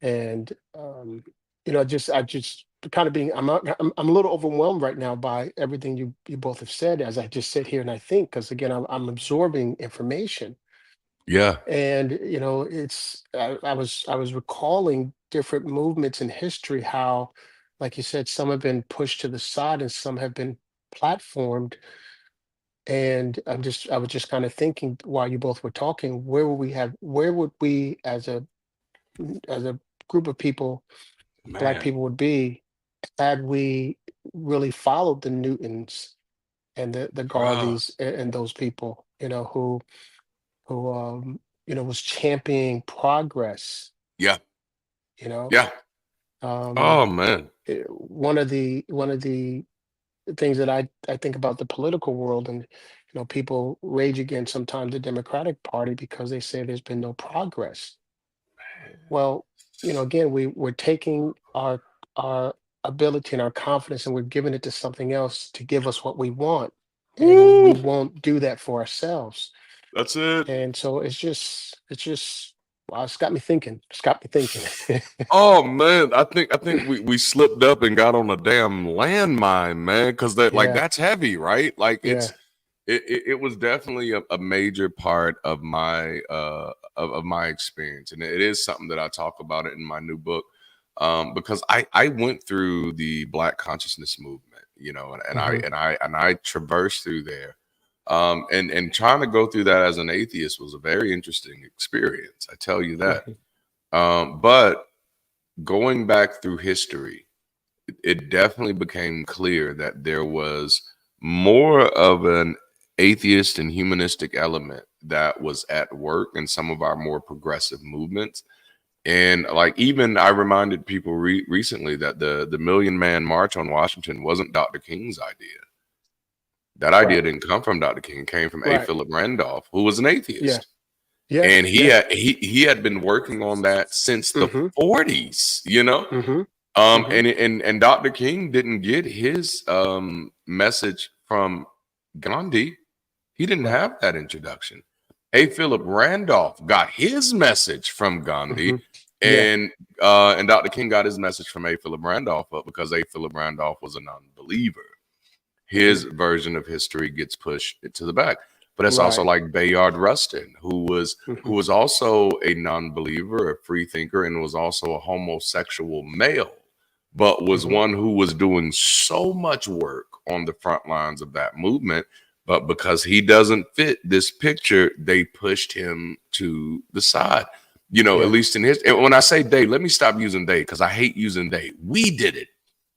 and you know, I just kind of being I'm a little overwhelmed right now by everything you both have said as I just sit here and I think, because again, I'm absorbing information. Yeah. And you know, I was recalling different movements in history, how, like you said, some have been pushed to the side and some have been platformed. And I was just kind of thinking while you both were talking, where would we as a group of people, Black Man. people would be, had we really followed the Newtons and the Bruh. Garveys and those people, you know, who you know, was championing progress, Yeah. you know. Yeah. Um, Oh man. one of the things that I think about the political world, and you know, people rage against sometimes the Democratic Party because they say there's been no progress. Well, you know, again, we're taking our ability and our confidence and we're giving it to something else to give us what we want, and we Woo. won't do that for ourselves. That's it. And so it's just wow, it's got me thinking. It's got me thinking. Oh man, I think we slipped up and got on a damn landmine, man, because that like Yeah, that's heavy, right? Like yeah. it was definitely a major part of my of my experience, and it is something that I talk about it in my new book, because I went through the Black consciousness movement, you know, Hmm. and I traversed through there, and trying to go through that as an atheist was a very interesting experience. I tell you that, Hmm. but going back through history, it definitely became clear that there was more of an atheist and humanistic element that was at work in some of our more progressive movements. And like even I reminded people recently that the Million Man March on Washington wasn't Dr. King's idea. That idea Right, didn't come from Dr. King. It came from A. right. Philip Randolph, who was an Yeah, atheist. yeah, And yeah. he had been working on that since the Hmm. 40s, you know? Hmm. Hmm. And Dr. King didn't get his message from Gandhi. He didn't Right. have that introduction. A. Philip Randolph got his message from Gandhi, Hmm. Yeah. and Dr. King got his message from A. Philip Randolph, but because A. Philip Randolph was a non-believer, Hmm. his version of history gets pushed to the back. But it's also Right. like Bayard Rustin, Hmm. who was also a non-believer, a free thinker, and was also a homosexual male, but was Hmm. one who was doing so much work on the front lines of that movement. But because he doesn't fit this picture, they pushed him to the side. You know, at Yeah. least in his. And when I say they, let me stop using they because I hate using they. We did it.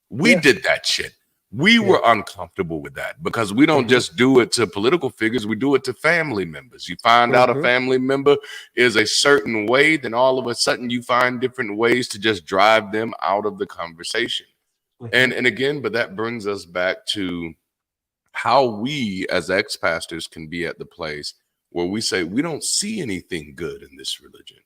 We Yeah. did that shit. We Yeah. were uncomfortable with that because we don't Hmm. just do it to political figures, we do it to family members. You find out a Hmm. family member is a certain way, then all of a sudden you find different ways to just drive them out of the conversation. Hmm. And again, but that brings us back to how we as ex-pastors can be at the place where we say we don't see anything good in this religion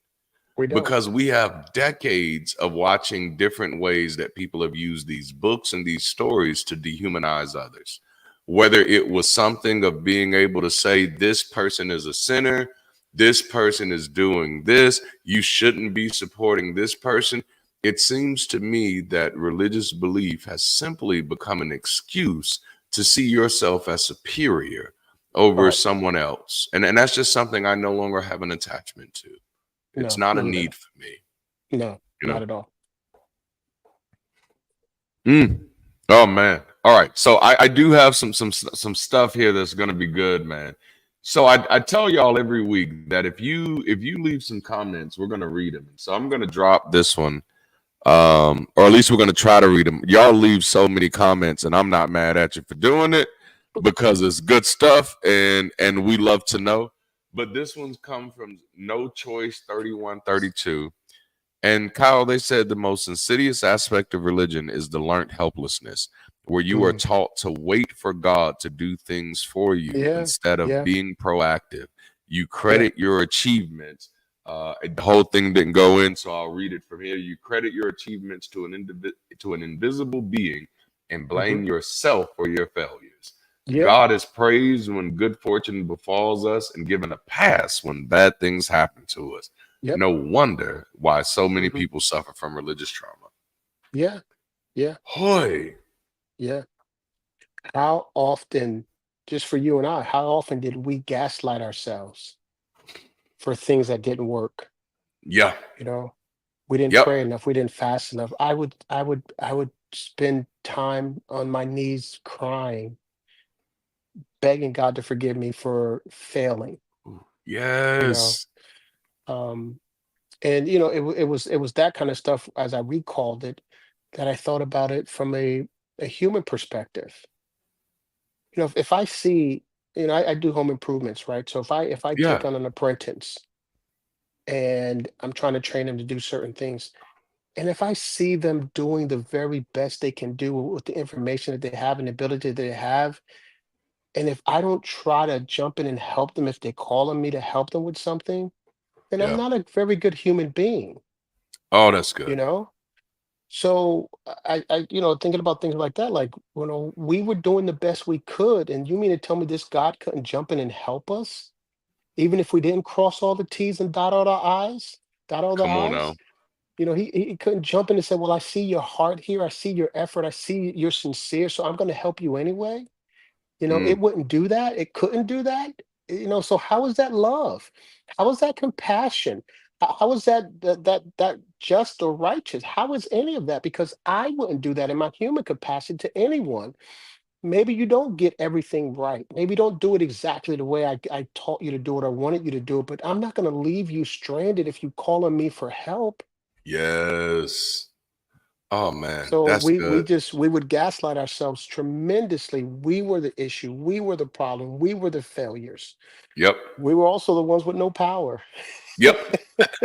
We don't. because we have decades of watching different ways that people have used these books and these stories to dehumanize others. Whether it was something of being able to say, this person is a sinner, this person is doing this, you shouldn't be supporting this person. It seems to me that religious belief has simply become an excuse to see yourself as superior over Right. someone else. And that's just something I no longer have an attachment to. It's No, not a none of that. need for me, No, you know. not at all. Mm. Oh man. All right. So I do have some stuff here that's gonna be good, man. So I tell y'all every week that if you leave some comments, we're gonna read them. So I'm gonna drop this one. Or at least we're gonna try to read them. Y'all leave so many comments, and I'm not mad at you for doing it because it's good stuff and we love to know. But this one's come from No Choice 3132. And Kyle, they said the most insidious aspect of religion is the learned helplessness, where you are taught to wait for God to do things for you instead of being proactive. You credit your achievements. The whole thing didn't go in, so I'll read it from here. You credit your achievements to an invisible being and blame yourself for your failures. God is praised when good fortune befalls us and given a pass when bad things happen to us. No wonder why so many people suffer from religious trauma. Hoy. How often, just for you and I, how often did we gaslight ourselves for things that didn't work? Yeah. You know, we didn't pray enough. We didn't fast enough. I would spend time on my knees crying, begging God to forgive me for failing. Yes. And you know, it was that kind of stuff, as I recalled it, that I thought about it from a human perspective. You know, if I see, you know, I do home improvements, right? So if I take on an apprentice and I'm trying to train them to do certain things, and if I see them doing the very best they can do with the information that they have and the ability that they have, and if I don't try to jump in and help them if they call on me to help them with something, then I'm not a very good human being. Oh, that's You good. know? So you know, thinking about things like that, like, you know, we were doing the best we could, and you mean to tell me this God couldn't jump in and help us, even if we didn't cross all the T's and dot all the I's, dot all the Come on now. I's? You know, he couldn't jump in and say, "Well, I see your heart here, I see your effort, I see you're sincere, so I'm going to help you anyway." You know, it wouldn't do that. It couldn't do that. You know, so how is that love? How is that compassion? How is that just or righteous? How is any of that? Because I wouldn't do that in my human capacity to anyone. Maybe you don't get everything right. Maybe you don't do it exactly the way I taught you to do it or wanted you to do it, but I'm not going to leave you stranded if you call on me for help. Yes. Oh man, So that's good. we would gaslight ourselves tremendously. We were the issue. We were the problem. We were the failures. Yep. We were also the ones with no power. Yep.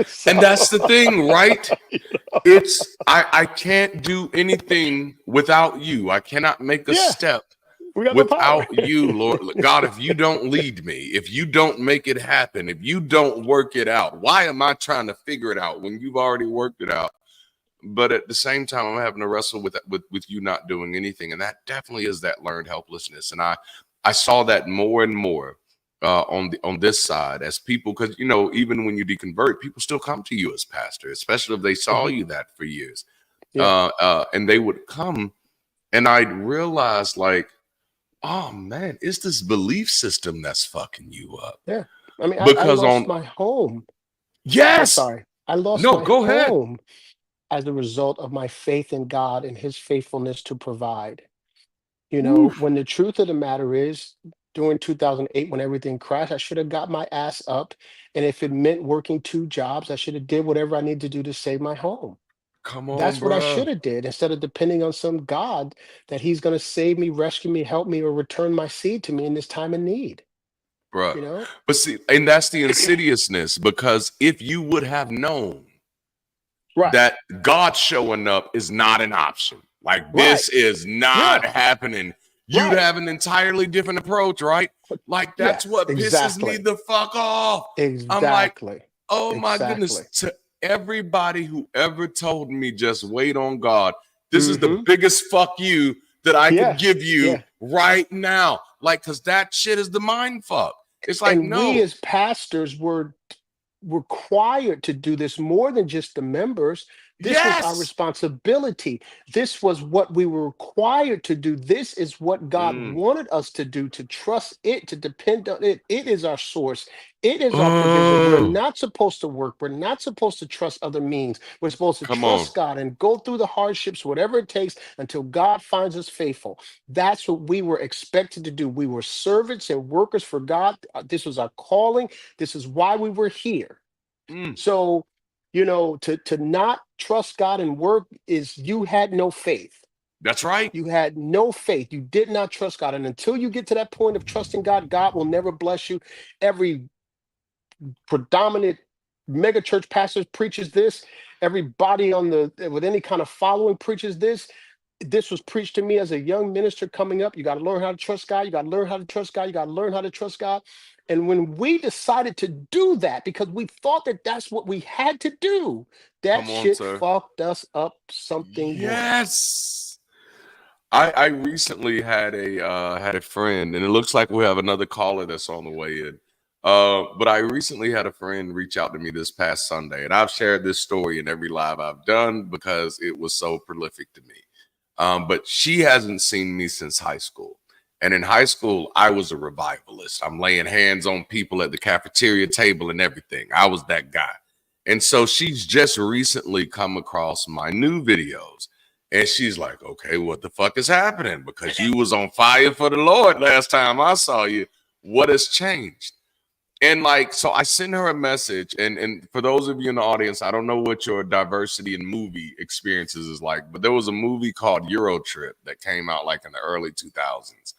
So, And that's the thing, right? you know? It's I can't do anything without you. I cannot make a step We got the power. without you, Lord God. If you don't lead me, if you don't make it happen, if you don't work it out, why am I trying to figure it out when you've already worked it out? But at the same time, I'm having to wrestle with you not doing anything, and that definitely is that learned helplessness. And I saw that more and more on this side as people, because you know, even when you deconvert, people still come to you as pastor, especially if they saw you that for years. And they would come, and I'd realize, like, oh man, it's this belief system that's fucking you up. Yeah, I mean, I Because lost my home. yes, sorry, I lost no, my go ahead. home as a result of my faith in God and His faithfulness to provide. You know, when the truth of the matter is, during 2008, when everything crashed, I should have got my ass up, and if it meant working 2 jobs, I should have did whatever I needed to do to save my home. Come on, That's what I bro. should have did, instead of depending on some God that He's going to save me, rescue me, help me, or return my seed to me in this time of need. Bro. You know? But see, and that's the insidiousness, because if you would have known that God showing up is not an option, like this is not happening, you'd have an entirely different approach, right? Like that's what pisses me the fuck off. I'm like, oh my goodness. To everybody who ever told me just wait on God, this is the biggest fuck you that I could give you right now. Like, because that shit is the mind fuck. It's like, and we as pastors were required to do this more than just the members. This was our responsibility. This was what we were required to do. This is what God wanted us to do, to trust it, to depend on it. It is our source. It is our provision. We're not supposed to work. We're not supposed to trust other means. We're supposed to trust God and go through the hardships, whatever it takes, until God finds us faithful. That's what we were expected to do. We were servants and workers for God. This was our calling. This is why we were here. So, you know, to not trust God and work is you had no faith. That's right. You had no faith. You did not trust God. And until you get to that point of trusting God, God will never bless you. Every predominant mega church pastor preaches this. everybody on the with any kind of following preaches this. This was preached to me as a young minister coming up. You got to learn how to trust God. You got to learn how to trust God. You got to learn how to trust God. And when we decided to do that, because we thought that that's what we had to do, that Come on, shit sir. fucked us up something worse. Yes. I recently had a friend, and it looks like we have another caller that's on the way in. But I recently had a friend reach out to me this past Sunday, and I've shared this story in every live I've done because it was so prolific to me. But she hasn't seen me since high school. And in high school, I was a revivalist. I'm laying hands on people at the cafeteria table and everything. I was that guy. And so she's just recently come across my new videos. And she's like, okay, what the fuck is happening? Because you was on fire for the Lord last time I saw you. What has changed? And like, so I sent her a message. And for those of you in the audience, I don't know what your diversity in movie experiences is like, but there was a movie called Euro Trip that came out like in the early 2000s.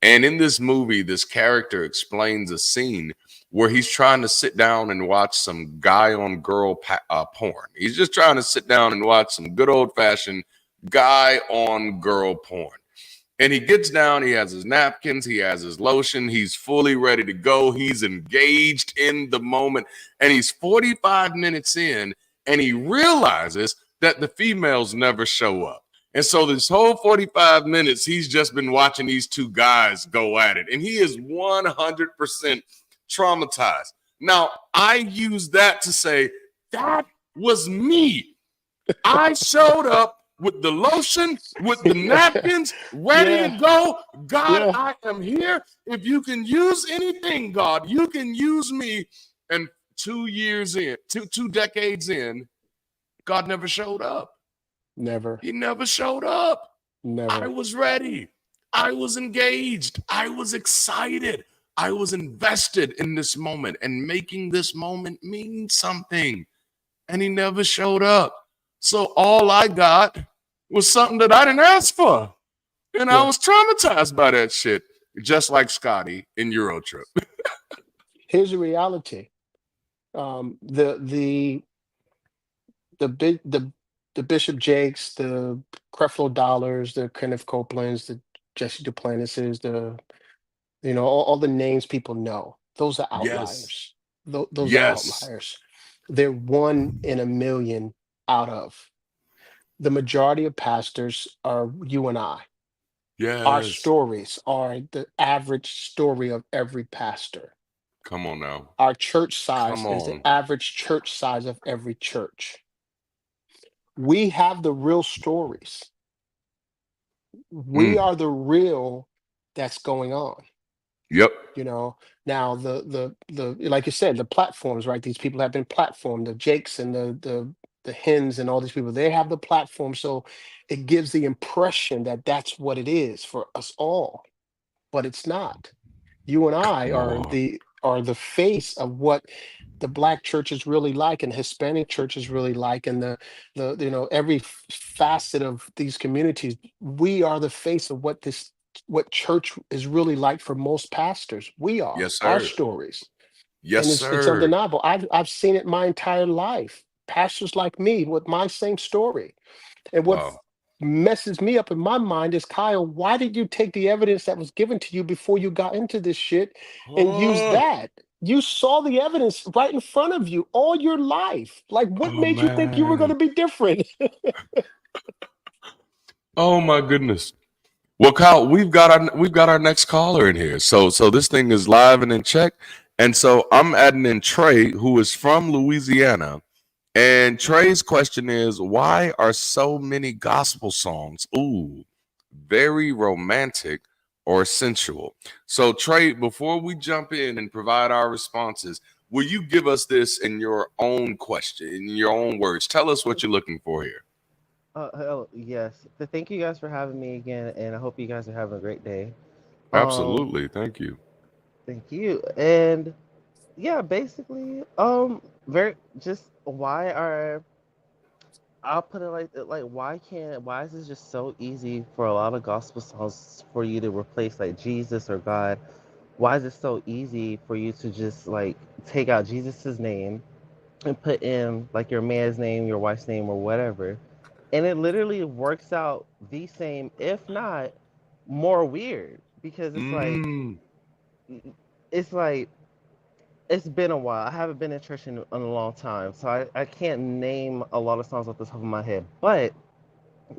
And in this movie, this character explains a scene where he's trying to sit down and watch some guy on girl porn. He's just trying to sit down and watch some good old fashioned guy on girl porn. And he gets down, he has his napkins, he has his lotion, he's fully ready to go. He's engaged in the moment, and he's 45 minutes in, and he realizes that the females never show up. And so this whole 45 minutes, he's just been watching these two guys go at it, and he is 100% traumatized. Now, I use that to say, that was me. I showed up with the lotion, with the napkins, ready to go. God, I am here. If you can use anything, God, you can use me. And 2 years in, two decades in, God never showed up. Never. He never showed up. Never. I was ready. I was engaged. I was excited. I was invested in this moment and making this moment mean something. And he never showed up. So all I got was something that I didn't ask for. And I was traumatized by that shit. Just like Scotty in Euro Trip. Here's the reality. The Bishop Jakes, the Creflo Dollars, the Kenneth Copelands, the Jesse Duplanises, all the names people know. Those are outliers. Those are outliers. They're 1 in a million out of. The majority of pastors are you and I. Our stories are the average story of every pastor. Come on now. Our church size is the average church size of every church. We have the real stories. We are the real that's going on. Yep. Now the like you said, the platforms, right? These people have been platformed, the Jakes and the Hens and all these people, they have the platform. So it gives the impression that that's what it is for us all, but it's not. You and I are the face of what the Black church is really like, and Hispanic church is really like, and the every facet of these communities. We are the face of what church is really like for most pastors. We are. Yes, sir. Our stories. Yes, and sir. It's undeniable. I've seen it my entire life. Pastors like me with my same story. And what messes me up in my mind is, Kyle, why did you take the evidence that was given to you before you got into this shit and use that? You saw the evidence right in front of you all your life. Like, what made you think you were going to be different? Oh my goodness. Well, Kyle, we've got our next caller in here. So this thing is live and in check. And so I'm adding in Trey, who is from Louisiana. And Trey's question is, why are so many gospel songs, very romantic or sensual? So Trey, before we jump in and provide our responses, will you give us this in your own question, in your own words? Tell us what you're looking for here. Yes. Thank you guys for having me again, and I hope you guys are having a great day. Absolutely. Thank you. Thank you. And yeah, basically, very just why are I'll put it like why is this just so easy for a lot of gospel songs for you to replace like Jesus or God? Why is it so easy for you to just like take out Jesus's name and put in like your man's name, your wife's name, or whatever, and it literally works out the same, if not more weird, because Mm. it's like it's been a while. I haven't been in church in a long time, so I can't name a lot of songs off the top of my head. But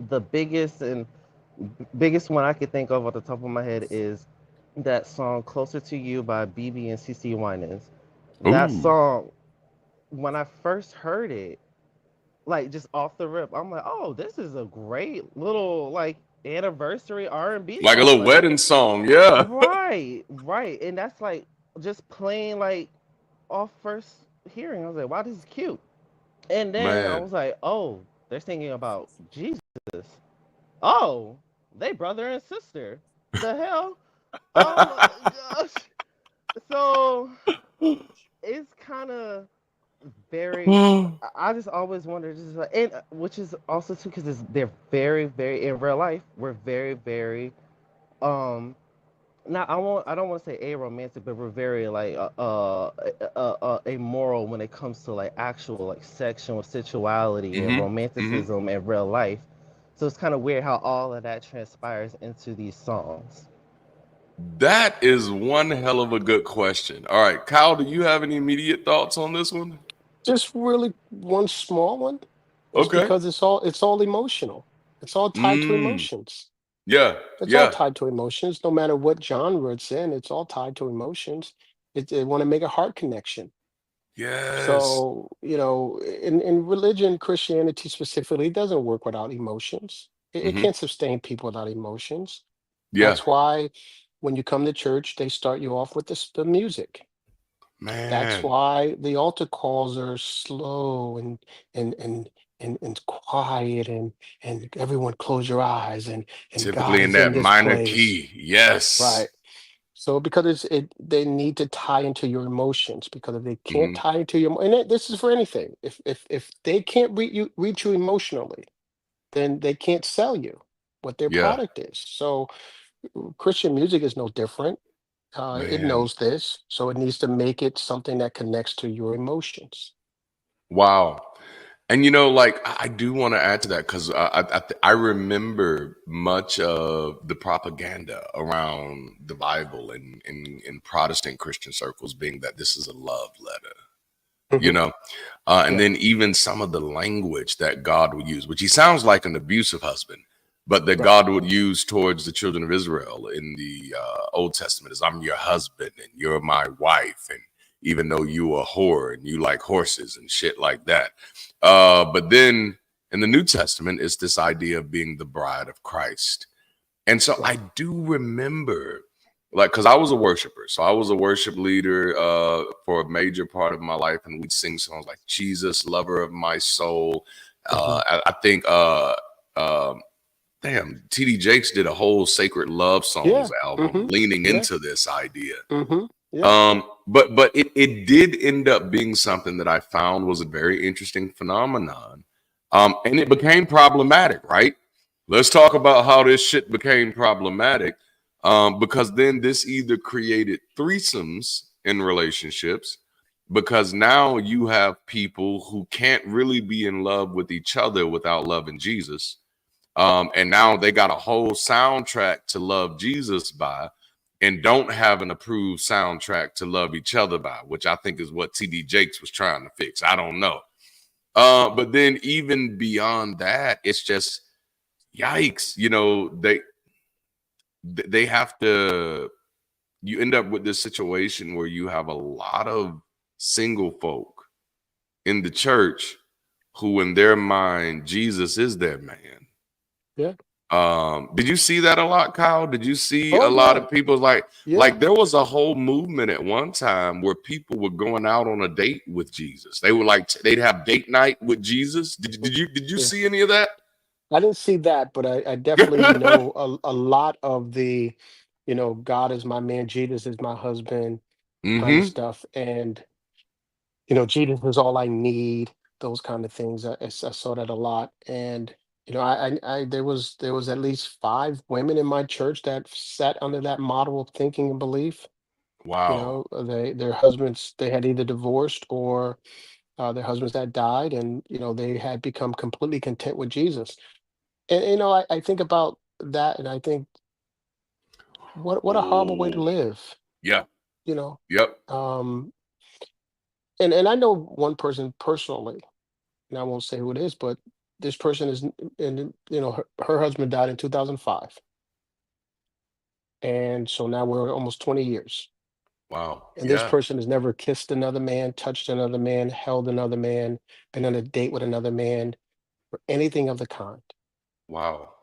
the biggest one I could think of off the top of my head is that song "Closer to You" by BB and CC Winans. That Ooh. song, when I first heard it, like just off the rip, I'm like, oh, this is a great little like anniversary R&B Like a song. little Like, wedding song, yeah. right, right, and that's like just plain like off first hearing. I was like, wow, this is cute. And then I Man, was like, oh, they're singing about Jesus. Oh, they brother and sister. The hell? Oh my gosh. So it's kind of very. I just always wondered, just like, and which is also too because they're very, very in real life. We're very, very um. Now I don't want to say aromantic, but we're very like amoral when it comes to like actual like sexual sensuality and hmm romanticism in real life. So it's kind of weird how all of that transpires into these songs. That is one hell of a good question. All right, Kyle, do you have any immediate thoughts on this one? Just really one small one. It's Okay. because it's all emotional. It's all tied to Mm. emotions. Yeah, It's all yeah. tied to emotions, no matter what genre it's in. It's all tied to emotions. They want to make a heart connection. Yes. So, in religion, Christianity specifically, it doesn't work without emotions. It hmm can't sustain people without emotions. Yeah. That's why when you come to church, they start you off with the music. That's Man, why the altar calls are slow and and and quiet and everyone close your eyes and God typically in is in that this minor place. key. Yes. Right. So because they need to tie into your emotions, because if they can't hmm tie into this is for anything. If they can't reach you emotionally, then they can't sell you what their Yeah, product is. So Christian music is no different. It man. knows this, so it needs to make it something that connects to your emotions. Wow. And like I do want to add to that because I remember much of the propaganda around the Bible and in Protestant Christian circles being that this is a love letter, you Hmm. know, and Yeah. then even some of the language that God would use, which he sounds like an abusive husband, but that Right. God would use towards the children of Israel in the Old Testament is I'm your husband and you're my wife. And even though you are a whore and you like horses and shit like that. But then in the New Testament, it's this idea of being the bride of Christ. And so I Right. do remember, like, because I was a worshiper. So I was a worship leader for a major part of my life. And we'd sing songs like Jesus, Lover of My Soul. Hmm. I think, damn, TD Jakes did a whole Sacred Love Songs Yeah. album Hmm. leaning Yeah. into this idea. Hmm. Yeah. But it did end up being something that I found was a very interesting phenomenon. And it became problematic, right? Let's talk about how this shit became problematic. Because then this either created threesomes in relationships, because now you have people who can't really be in love with each other without loving Jesus. And now they got a whole soundtrack to love Jesus by and don't have an approved soundtrack to love each other by, which I think is what TD Jakes was trying to fix. I don't know. But then even beyond that, it's just yikes. They have to, you end up with this situation where you have a lot of single folk in the church who in their mind Jesus is their man. Yeah. Did you see that a lot, Kyle? Did you see a Oh lot yeah. of people like Yeah. there was a whole movement at one time where people were going out on a date with Jesus. They were like they'd have date night with Jesus. Did you Yeah. see any of that? I didn't see that, but I definitely know a lot of the, God is my man, Jesus is my husband kind of hmm stuff. And, Jesus is all I need, those kind of things. I saw that a lot. And, there was at least 5 women in my church that sat under that model of thinking and belief. Wow. Their husbands, they had either divorced or Their husbands had died, and they had become completely content with Jesus. And I think about that, and I think what a horrible way to Oh, live. yeah. You know, Yep. um, and I know one person personally, and I won't say who it is, but this person is, and her husband died in 2005, and so now we're almost 20 years. Wow. And this Yeah. person has never kissed another man, touched another man, held another man, been on a date with another man, or anything of the kind. Wow.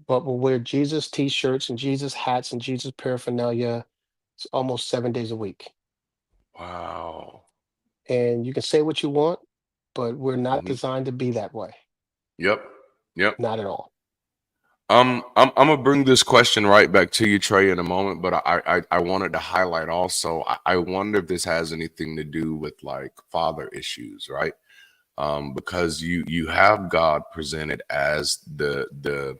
But will wear Jesus t-shirts and Jesus hats and Jesus paraphernalia almost 7 days a week. Wow. And you can say what you want, but we're not Mhm. designed to be that way. Yep. Yep. Not at all. I'm gonna bring this question right back to you, Trey, in a moment, but I wanted to highlight also. I wonder if this has anything to do with like father issues, right? Because you have God presented as the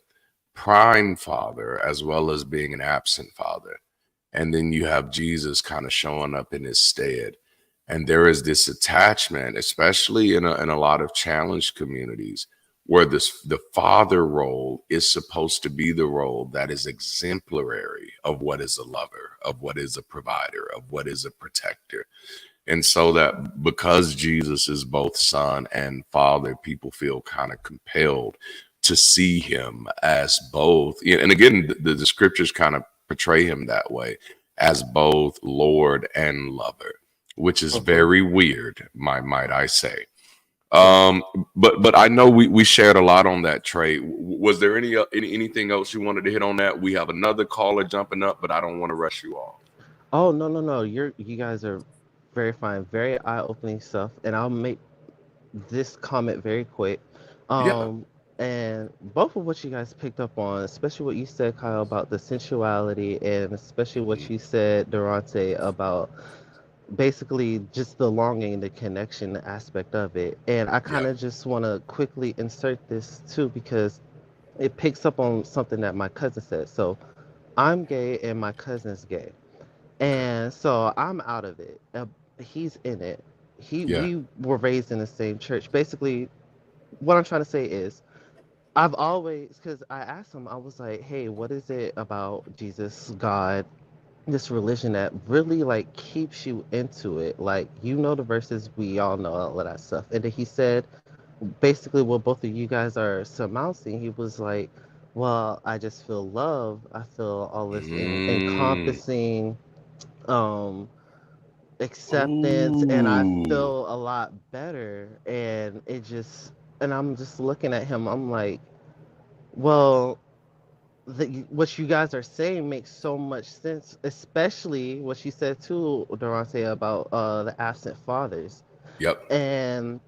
prime father as well as being an absent father, and then you have Jesus kind of showing up in his stead, and there is this attachment, especially in a lot of challenged communities, where the father role is supposed to be the role that is exemplary of what is a lover, of what is a provider, of what is a protector. And so that because Jesus is both son and father, people feel kind of compelled to see him as both. And again, the scriptures kind of portray him that way, as both Lord and lover, which is Mhm. very weird, might I say. Yeah. But I know we shared a lot on that, Trey. Was there anything else you wanted to hit on that? We have another caller jumping up, but I don't want to rush you off. Oh, no, no, no. You guys are very fine, very eye-opening stuff, and I'll make this comment very quick. Yeah. Um, and both of what you guys picked up on, especially what you said, Kyle, about the sensuality, and especially what Mhm. you said, Durante, about basically just the longing, the connection aspect of it. And I Yeah. kind of just want to quickly insert this too, because it picks up on something that my cousin said. So I'm gay and my cousin's gay. Okay. And so I'm out of it. He's in it. Yeah. We were raised in the same church. Basically, what I'm trying to say is I've always, because I asked him, I was like, hey, what is it about Jesus, God, this religion that really like keeps you into it? Like, the verses, we all know all of that stuff. And then he said, basically, what both of you guys are surmounting, he was like, well, I just feel love. I feel all this Mm. encompassing um acceptance, and I Ooh. feel a lot better. And and I'm just looking at him, I'm like, well, what you guys are saying makes so much sense, especially what you said too, Durante, about the absent fathers Yep. and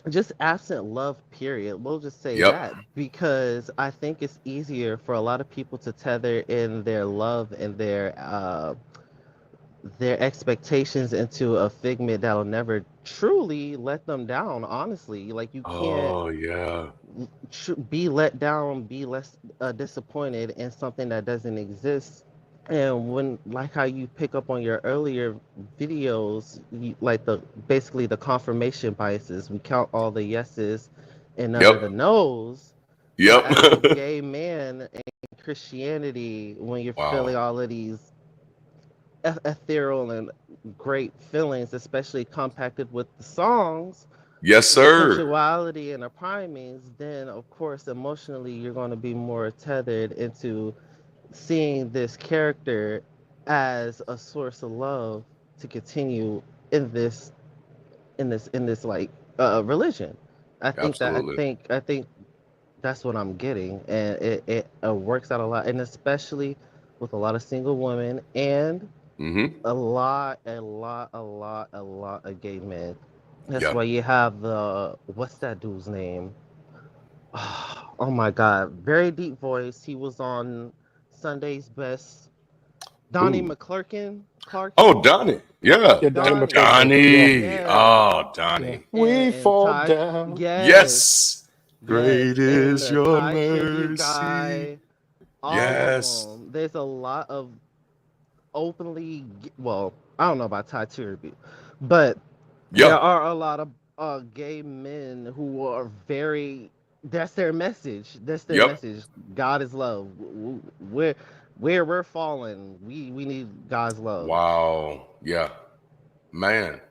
just absent love, period. We'll just say Yep. that, because I think it's easier for a lot of people to tether in their love and their expectations into a figment that'll never truly let them down. Honestly, like, you can't Oh yeah. be let down, be less disappointed in something that doesn't exist. And when, like how you pick up on your earlier videos, like basically the confirmation biases, we count all the yeses and none of the Yep. nos. But Yep. as a gay man in Christianity, when you're feeling Wow. all of these ethereal and great feelings, especially compacted with the songs, Yes, the sir. sensuality and the primings, then of course emotionally you're going to be more tethered into seeing this character as a source of love to continue in this like religion. Absolutely. I think that's what I'm getting, and it works out a lot, and especially with a lot of single women and Mm-hmm. a lot of gay men. That's Yeah. why you have what's that dude's name? Oh my God, very deep voice. He was on Sunday's Best. Donnie Ooh. McClurkin, Oh, Clarkin, Donnie. Yeah. Yeah, Donnie Donnie. McClurkin. Yeah. Donnie. Yes, Oh, Yeah. Donnie. We and fall Ty. down. Yes, Yes. yes, Great and is the your Thai tribute mercy. guy. All of Yes. them. There's a lot of openly. Well, I don't know about Thai tribute, but there Yeah. are a lot of gay men who are very, that's their message. That's their Yep. message. God is love. We're we're fallen. We need God's love. Wow. Yeah. Man.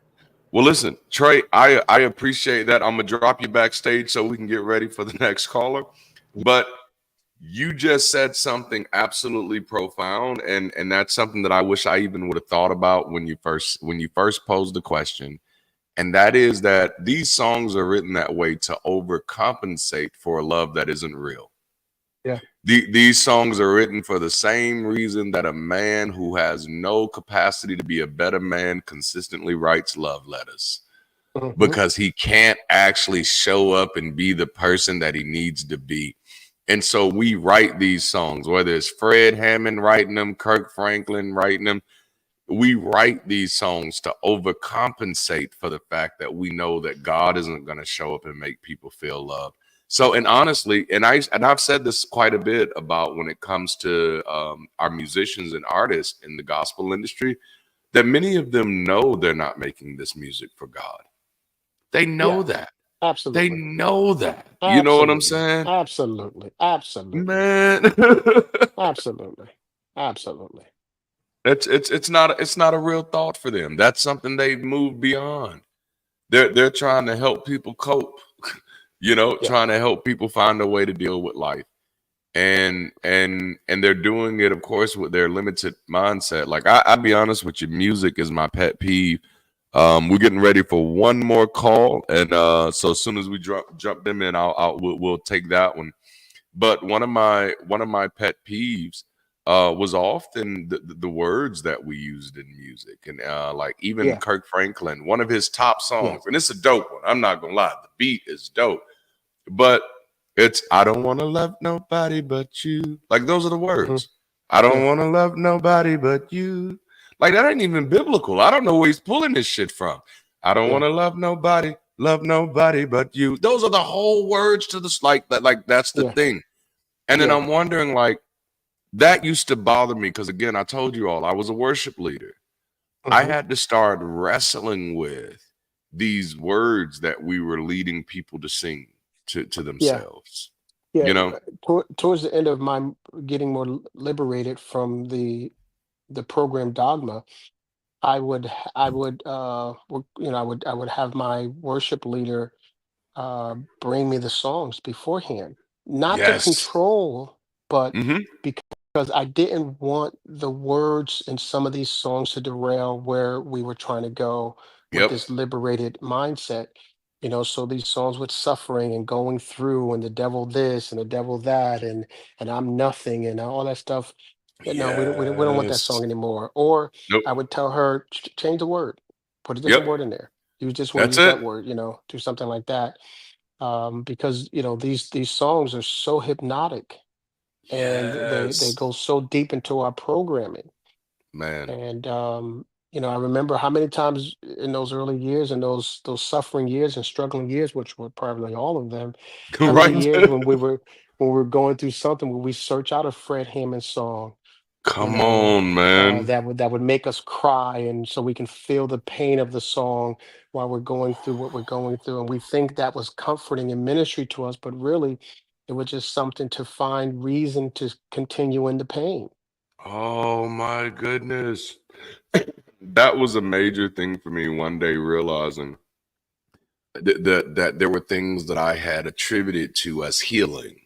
Well, listen, Trey, I appreciate that. I'm gonna drop you backstage so we can get ready for the next caller. But you just said something absolutely profound, and that's something that I wish I even would have thought about when you first posed the question. And that is that these songs are written that way to overcompensate for a love that isn't real. Yeah. These songs are written for the same reason that a man who has no capacity to be a better man consistently writes love letters, Mm-hmm. because he can't actually show up and be the person that he needs to be. And so we write these songs, whether it's Fred Hammond writing them, Kirk Franklin writing them. We write these songs to overcompensate for the fact that we know that God isn't going to show up and make people feel loved. So, and honestly, I've said this quite a bit about when it comes to our musicians and artists in the gospel industry, that many of them know they're not making this music for God. They know Yeah. that. They Absolutely. know that. You know what I'm Absolutely. saying? Absolutely. Absolutely. Man. Absolutely. Absolutely. It's not a real thought for them. That's something they've moved beyond. They're trying to help people cope, Yeah. trying to help people find a way to deal with life. And they're doing it, of course, with their limited mindset. Like I'll be honest with you, music is my pet peeve. We're getting ready for one more call, and so as soon as we jump them in, we'll take that one. But one of my pet peeves was often the words that we used in music, and like even Yeah. Kirk Franklin, one of his top Yeah. songs, and it's a dope one. I'm not gonna lie, the beat is dope, but it's I don't want to love nobody but you. Like those are the Mm-hmm. words. I don't Yeah. want to love nobody but you. Like that ain't even biblical. I don't know where he's pulling this shit from. I don't want Yeah. to love nobody but you. Those are the whole words to this. Like that. Like that's the Yeah. thing. And then Yeah. I'm wondering, like, that used to bother me because, again, I told you all, I was a worship leader. I Mm-hmm. had to start wrestling with these words that we were leading people to sing to Yeah. themselves. Yeah. You know? Towards the end of my getting more liberated from the program dogma, I would I would have my worship leader bring me the songs beforehand, not to Yes. control, but Mm-hmm. because I didn't want the words in some of these songs to derail where we were trying to go with Yep. this liberated mindset. So these songs with suffering and going through and the devil this and the devil that and I'm nothing and all that stuff. No, we don't want that Yes. song anymore. Or Nope. I would tell her, Change the word, put a Yep. different word in there. Use this word, That's use that it. word, do something like that. Because these songs are so hypnotic and they Yes. go so deep into our programming. Man. And I remember how many times in those early years and those suffering years and struggling years, which were probably all of them, how many Right. years when we were going through something where we search out a Fred Hammond song, Come on, man. that would make us cry, and so we can feel the pain of the song while we're going through what we're going through, and we think that was comforting and ministry to us, but really it was just something to find reason to continue in the pain. Oh my goodness. That was a major thing for me one day, realizing that there were things that I had attributed to as healing,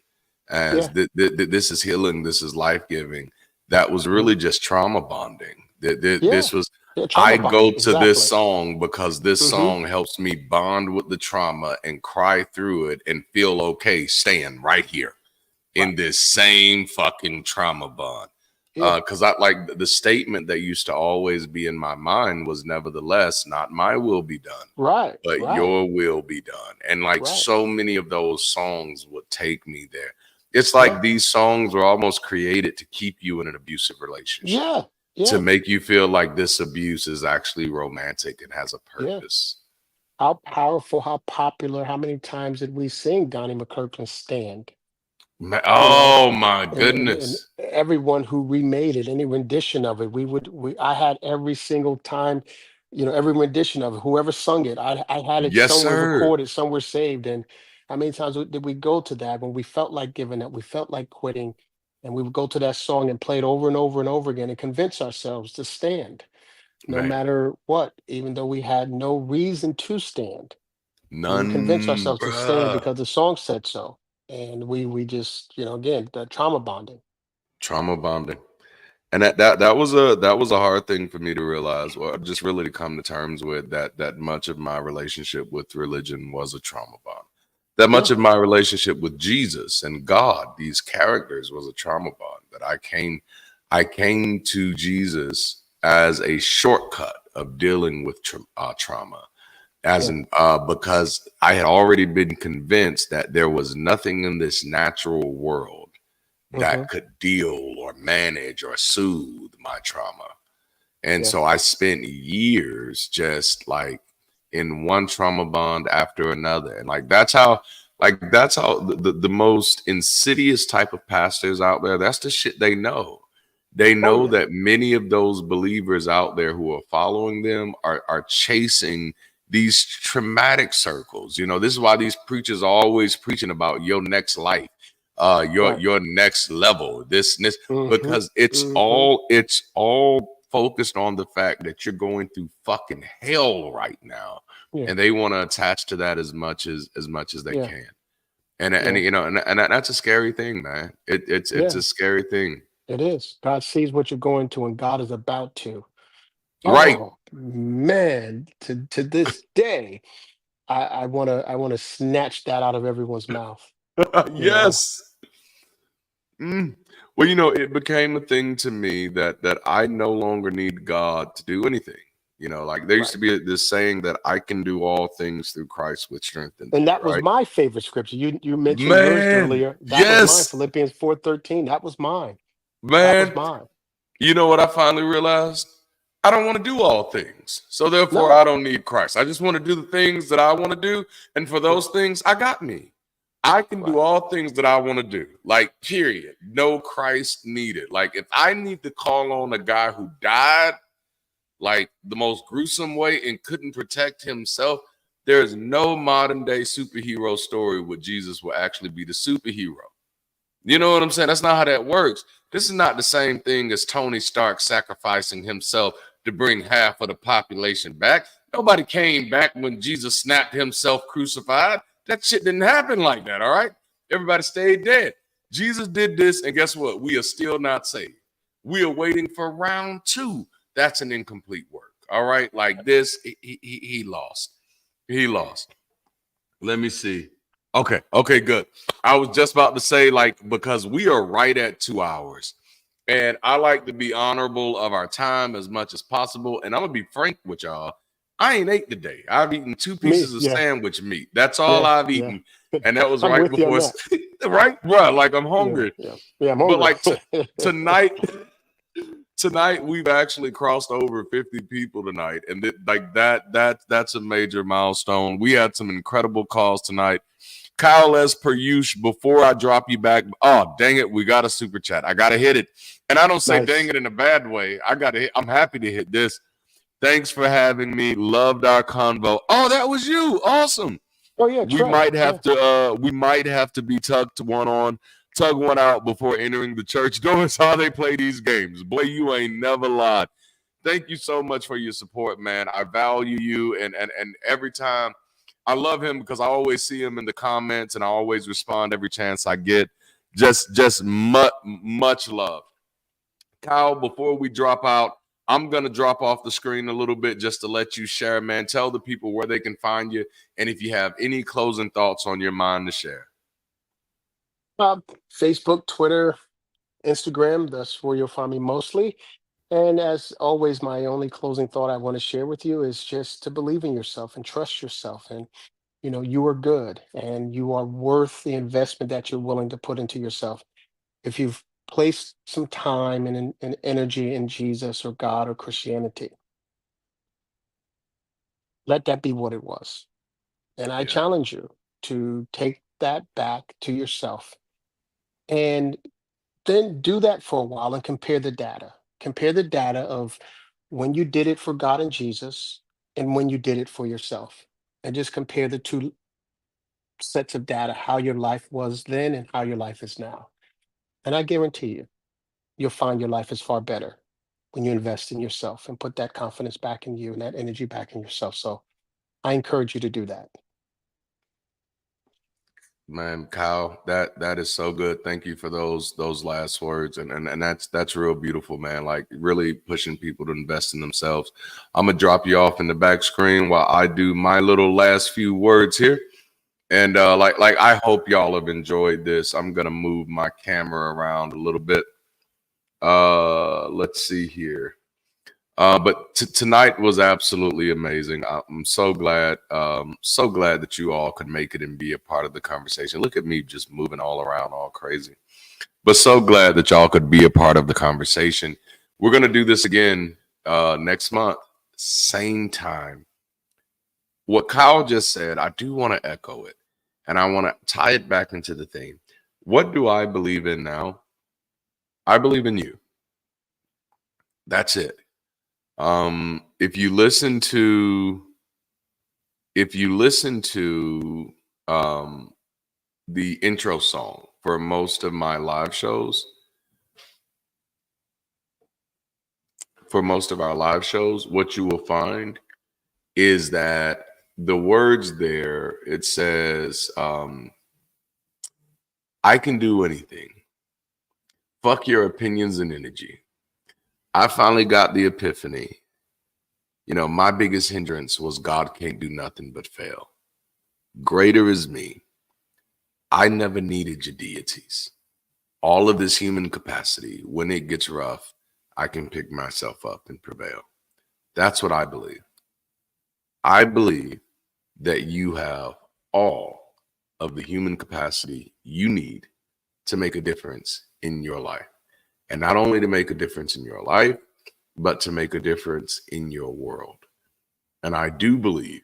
as Yeah. this is healing, this is life giving. That was Mhm. really just trauma bonding. Yeah. This was, Yeah, I trauma go bonding, to this exactly. song because this Hmm. song helps me bond with the trauma and cry through it and feel okay staying right here in Right. this same fucking trauma bond. Yeah. Because I like the statement that used to always be in my mind was, nevertheless, not my will be done, Right. but Right. your will be done. And like Right. so many of those songs would take me there. It's Yeah. like these songs were almost created to keep you in an abusive relationship, Yeah. to Yeah. make you feel like this abuse is actually romantic and has a Yeah. purpose. How powerful, how popular, how many times did we sing Donnie McClurkin's Stand? You know, Oh my and goodness. everyone who remade it, any rendition of it, I had every single time every rendition of it, whoever sung it, I had it Yes, somewhere sir. recorded, somewhere saved. And how many times did we go to that when we felt like giving up, we felt like quitting, and we would go to that song and play it over and over and over again and convince ourselves to stand no Man, matter what, even though we had no reason to stand. We would convince none, ourselves to stand bruh. because the song said so. And we just, again, the trauma bonding. Trauma bonding. And that was a hard thing for me to realize, or just really to come to terms with, that much of my relationship with religion was a trauma bond. That Yeah. much of my relationship with Jesus and God, these characters, was a trauma bond. That I came to Jesus as a shortcut of dealing with trauma, as Yeah. in because I had already been convinced that there was nothing in this natural world Hmm. that could deal or manage or soothe my trauma. And Yeah. so I spent years just like in one trauma bond after another. And that's how the most insidious type of pastors out there, that's the shit they know. They Oh, know yeah. that many of those believers out there who are following them are chasing these traumatic circles. This is why these preachers are always preaching about your next life, your Right. your next level, this, Hmm. because it's Hmm. all focused on the fact that you're going through fucking hell right now, Yeah. and they want to attach to that as much as they Yeah. can. And Yeah. that's a scary thing, man. It's Yeah. a scary thing. It is. God sees what you're going to, and God is about to. Right. Oh man, to this day, I wanna snatch that out of everyone's mouth. You know. Yes. Mm. Well, it became a thing to me that I no longer need God to do anything. Like there used Right. to be this saying that I can do all things through Christ which strengthens And me, that was right? my favorite scripture. You mentioned yours Man, earlier. That was mine, yes, Philippians 4:13. That was mine. That was man. mine. You know what I finally realized? I don't want to do all things. So therefore, I No. don't need Christ. I just want to do the things that I want to do. And for Yeah. those things, I got me. I can do Right. all things that I want to do. Like, period. No Christ needed. Like, if I need to call on a guy who died like the most gruesome way and couldn't protect himself, there is no modern day superhero story where Jesus will actually be the superhero. You know what I'm saying? That's not how that works. This is not the same thing as Tony Stark sacrificing himself to bring half of the population back. Nobody came back when Jesus snapped himself crucified. That shit didn't happen like that, all right? Everybody stayed dead. Jesus did this, and guess what? We are still not saved. We are waiting for round two. That's an incomplete work, all right? Like this, he lost. He lost. Let me see. Okay, good. I was just about to say, like, because we are right at 2 hours, and I like to be honorable of our time as much as possible. And I'm gonna be frank with y'all. I ain't ate today. I've eaten 2 pieces Me. of Yeah. sandwich meat. That's all Yeah. I've Yeah. eaten, and that was I'm right with you on before, that. right, bro? Like I'm Yeah. hungry, Yeah. Yeah. I'm but hungry. like tonight. Tonight we've actually crossed over 50 people tonight, and that's a major milestone. We had some incredible calls tonight. Kyle, as per usual, before I drop you back, oh dang it, we got a super chat. I gotta hit it, and I don't say dang Nice. it in a bad way. I'm happy to hit this. Thanks for having me. Loved our convo. Oh, that was you. Awesome. Oh yeah, We Trey. might Yeah. have to be tug one out before entering the church doors. How they play these games. Boy, you ain't never lied. Thank you so much for your support, man. I value you, and every time I love him because I always see him in the comments and I always respond every chance I get. Just much love. Kyle, before we drop out, I'm going to drop off the screen a little bit just to let you share, man. Tell the people where they can find you and if you have any closing thoughts on your mind to share. Facebook, Twitter, Instagram. That's where you'll find me mostly. And as always, my only closing thought I want to share with you is just to believe in yourself and trust yourself. And you are good and you are worth the investment that you're willing to put into yourself. If you've placed some time and energy in Jesus or God or Christianity, let that be what it was. And I Yeah. challenge you to take that back to yourself and then do that for a while and compare the data. Compare the data of when you did it for God and Jesus, and when you did it for yourself, and just compare the two sets of data, how your life was then and how your life is now. And I guarantee you, you'll find your life is far better when you invest in yourself and put that confidence back in you and that energy back in yourself. So I encourage you to do that. Man, Kyle, that is so good. Thank you for those last words. And that's real beautiful, man. Like really pushing people to invest in themselves. I'm gonna drop you off in the back screen while I do my little last few words here. And like I hope y'all have enjoyed this. I'm gonna move my camera around a little bit. Let's see here. But tonight was absolutely amazing. I'm so glad that you all could make it and be a part of the conversation. Look at me just moving all around, all crazy. But so glad that y'all could be a part of the conversation. We're gonna do this again next month, same time. What Kyle just said, I do want to echo it, and I want to tie it back into the theme. What do I believe in now? I believe in you. That's it. If you listen to the intro song for most of my live shows, what you will find is that the words there, it says, I can do anything. Fuck your opinions and energy. I finally got the epiphany. You know, my biggest hindrance was God can't do nothing but fail. Greater is me. I never needed your deities. All of this human capacity, when it gets rough, I can pick myself up and prevail. That's what I believe. I believe that you have all of the human capacity you need to make a difference in your life. And not only to make a difference in your life, but to make a difference in your world. And I do believe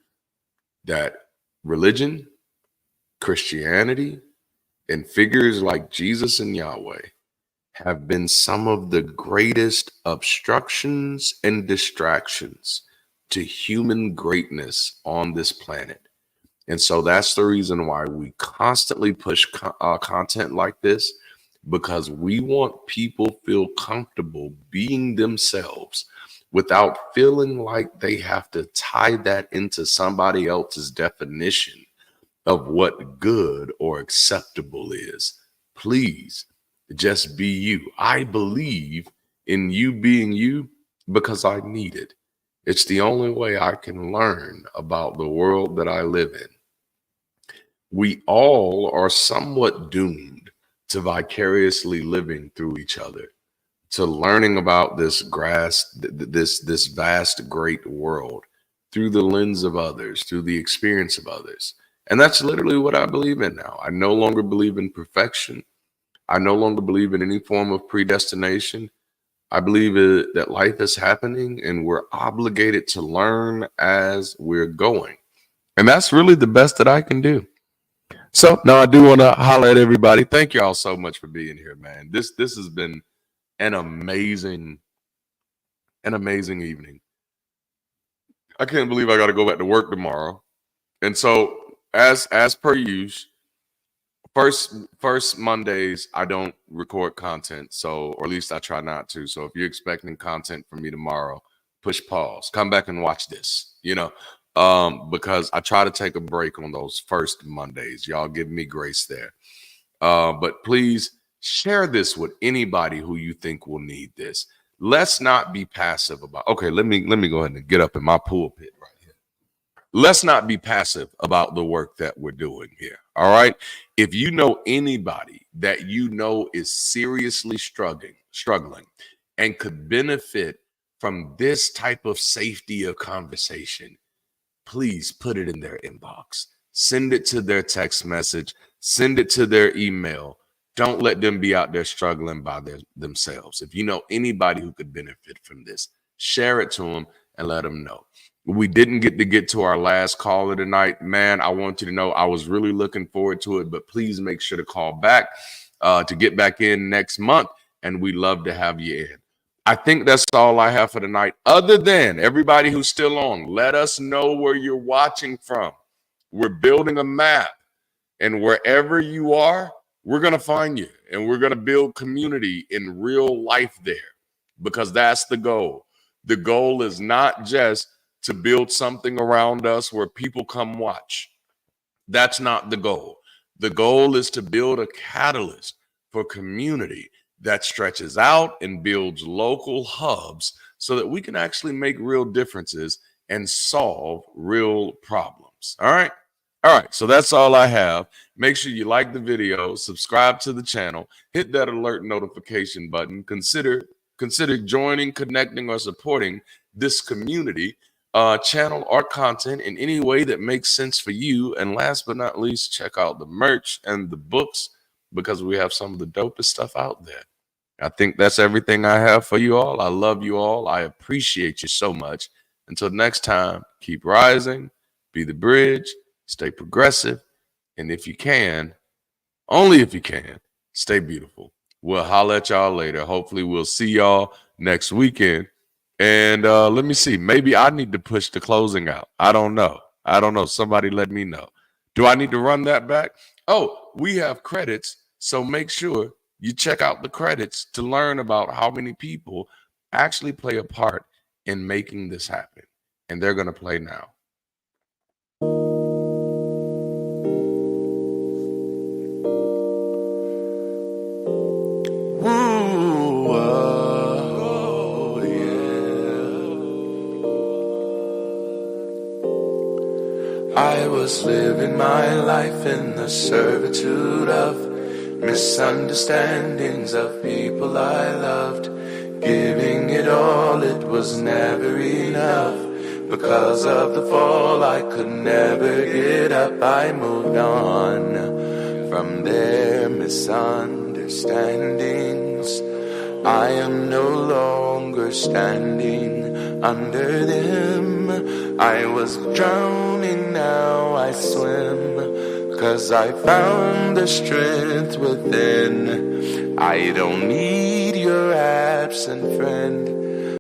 that religion, Christianity, and figures like Jesus and Yahweh have been some of the greatest obstructions and distractions to human greatness on this planet. And so that's the reason why we constantly push content like this, because we want people feel comfortable being themselves without feeling like they have to tie that into somebody else's definition of what good or acceptable is. Please just be you. I believe in you being you because I need it. It's the only way I can learn about the world that I live in. We all are somewhat doomed to vicariously living through each other, to learning about this vast, great world through the lens of others, through the experience of others. And that's literally what I believe in now. I no longer believe in perfection. I no longer believe in any form of predestination. I believe that life is happening and we're obligated to learn as we're going. And that's really the best that I can do. So now I do want to holler at everybody. Thank you all so much for being here, man. This has been an amazing evening. I can't believe I got to go back to work tomorrow. And so as per usual, first Mondays I don't record content, so, or at least I try not to. So if you're expecting content from me tomorrow, push pause, come back and watch this, because I try to take a break on those first Mondays. Y'all give me grace there. But please share this with anybody who you think will need this. Let's not be passive about, okay, let me go ahead and get up in my pulpit right here. Let's not be passive about the work that we're doing here. All right. If you know anybody that you know is seriously struggling and could benefit from this type of safety of conversation, please put it in their inbox. Send it to their text message. Send it to their email. Don't let them be out there struggling by themselves. If you know anybody who could benefit from this, share it to them and let them know. We didn't get to our last caller tonight. Man, I want you to know I was really looking forward to it, but please make sure to call back to get back in next month, and we love to have you in. I think that's all I have for tonight. Other than everybody who's still on, let us know where you're watching from. We're building a map, and wherever you are, we're going to find you, and we're going to build community in real life there, because that's the goal. The goal is not just to build something around us where people come watch. That's not the goal. The goal is to build a catalyst for community that stretches out and builds local hubs so that we can actually make real differences and solve real problems. All right. All right. So that's all I have. Make sure you like the video, subscribe to the channel, hit that alert notification button. Consider joining, connecting, or supporting this community. Channel our content in any way that makes sense for you. And last but not least, check out the merch and the books, because we have some of the dopest stuff out there. I think that's everything I have for you all. I love you all. I appreciate you so much. Until next time, keep rising, be the bridge, stay progressive, and if you can, only if you can, stay beautiful. We'll holler at y'all later. Hopefully we'll see y'all next weekend. And let me see. Maybe I need to push the closing out. I don't know. Somebody let me know. Do I need to run that back? Oh, we have credits. So make sure you check out the credits to learn about how many people actually play a part in making this happen. And they're going to play now. I was living my life in the servitude of misunderstandings of people I loved. Giving it all, it was never enough. Because of the fall, I could never get up. I moved on from their misunderstandings. I am no longer standing under them. I was drowning, now I swim, 'cause I found the strength within. I don't need your absent friend.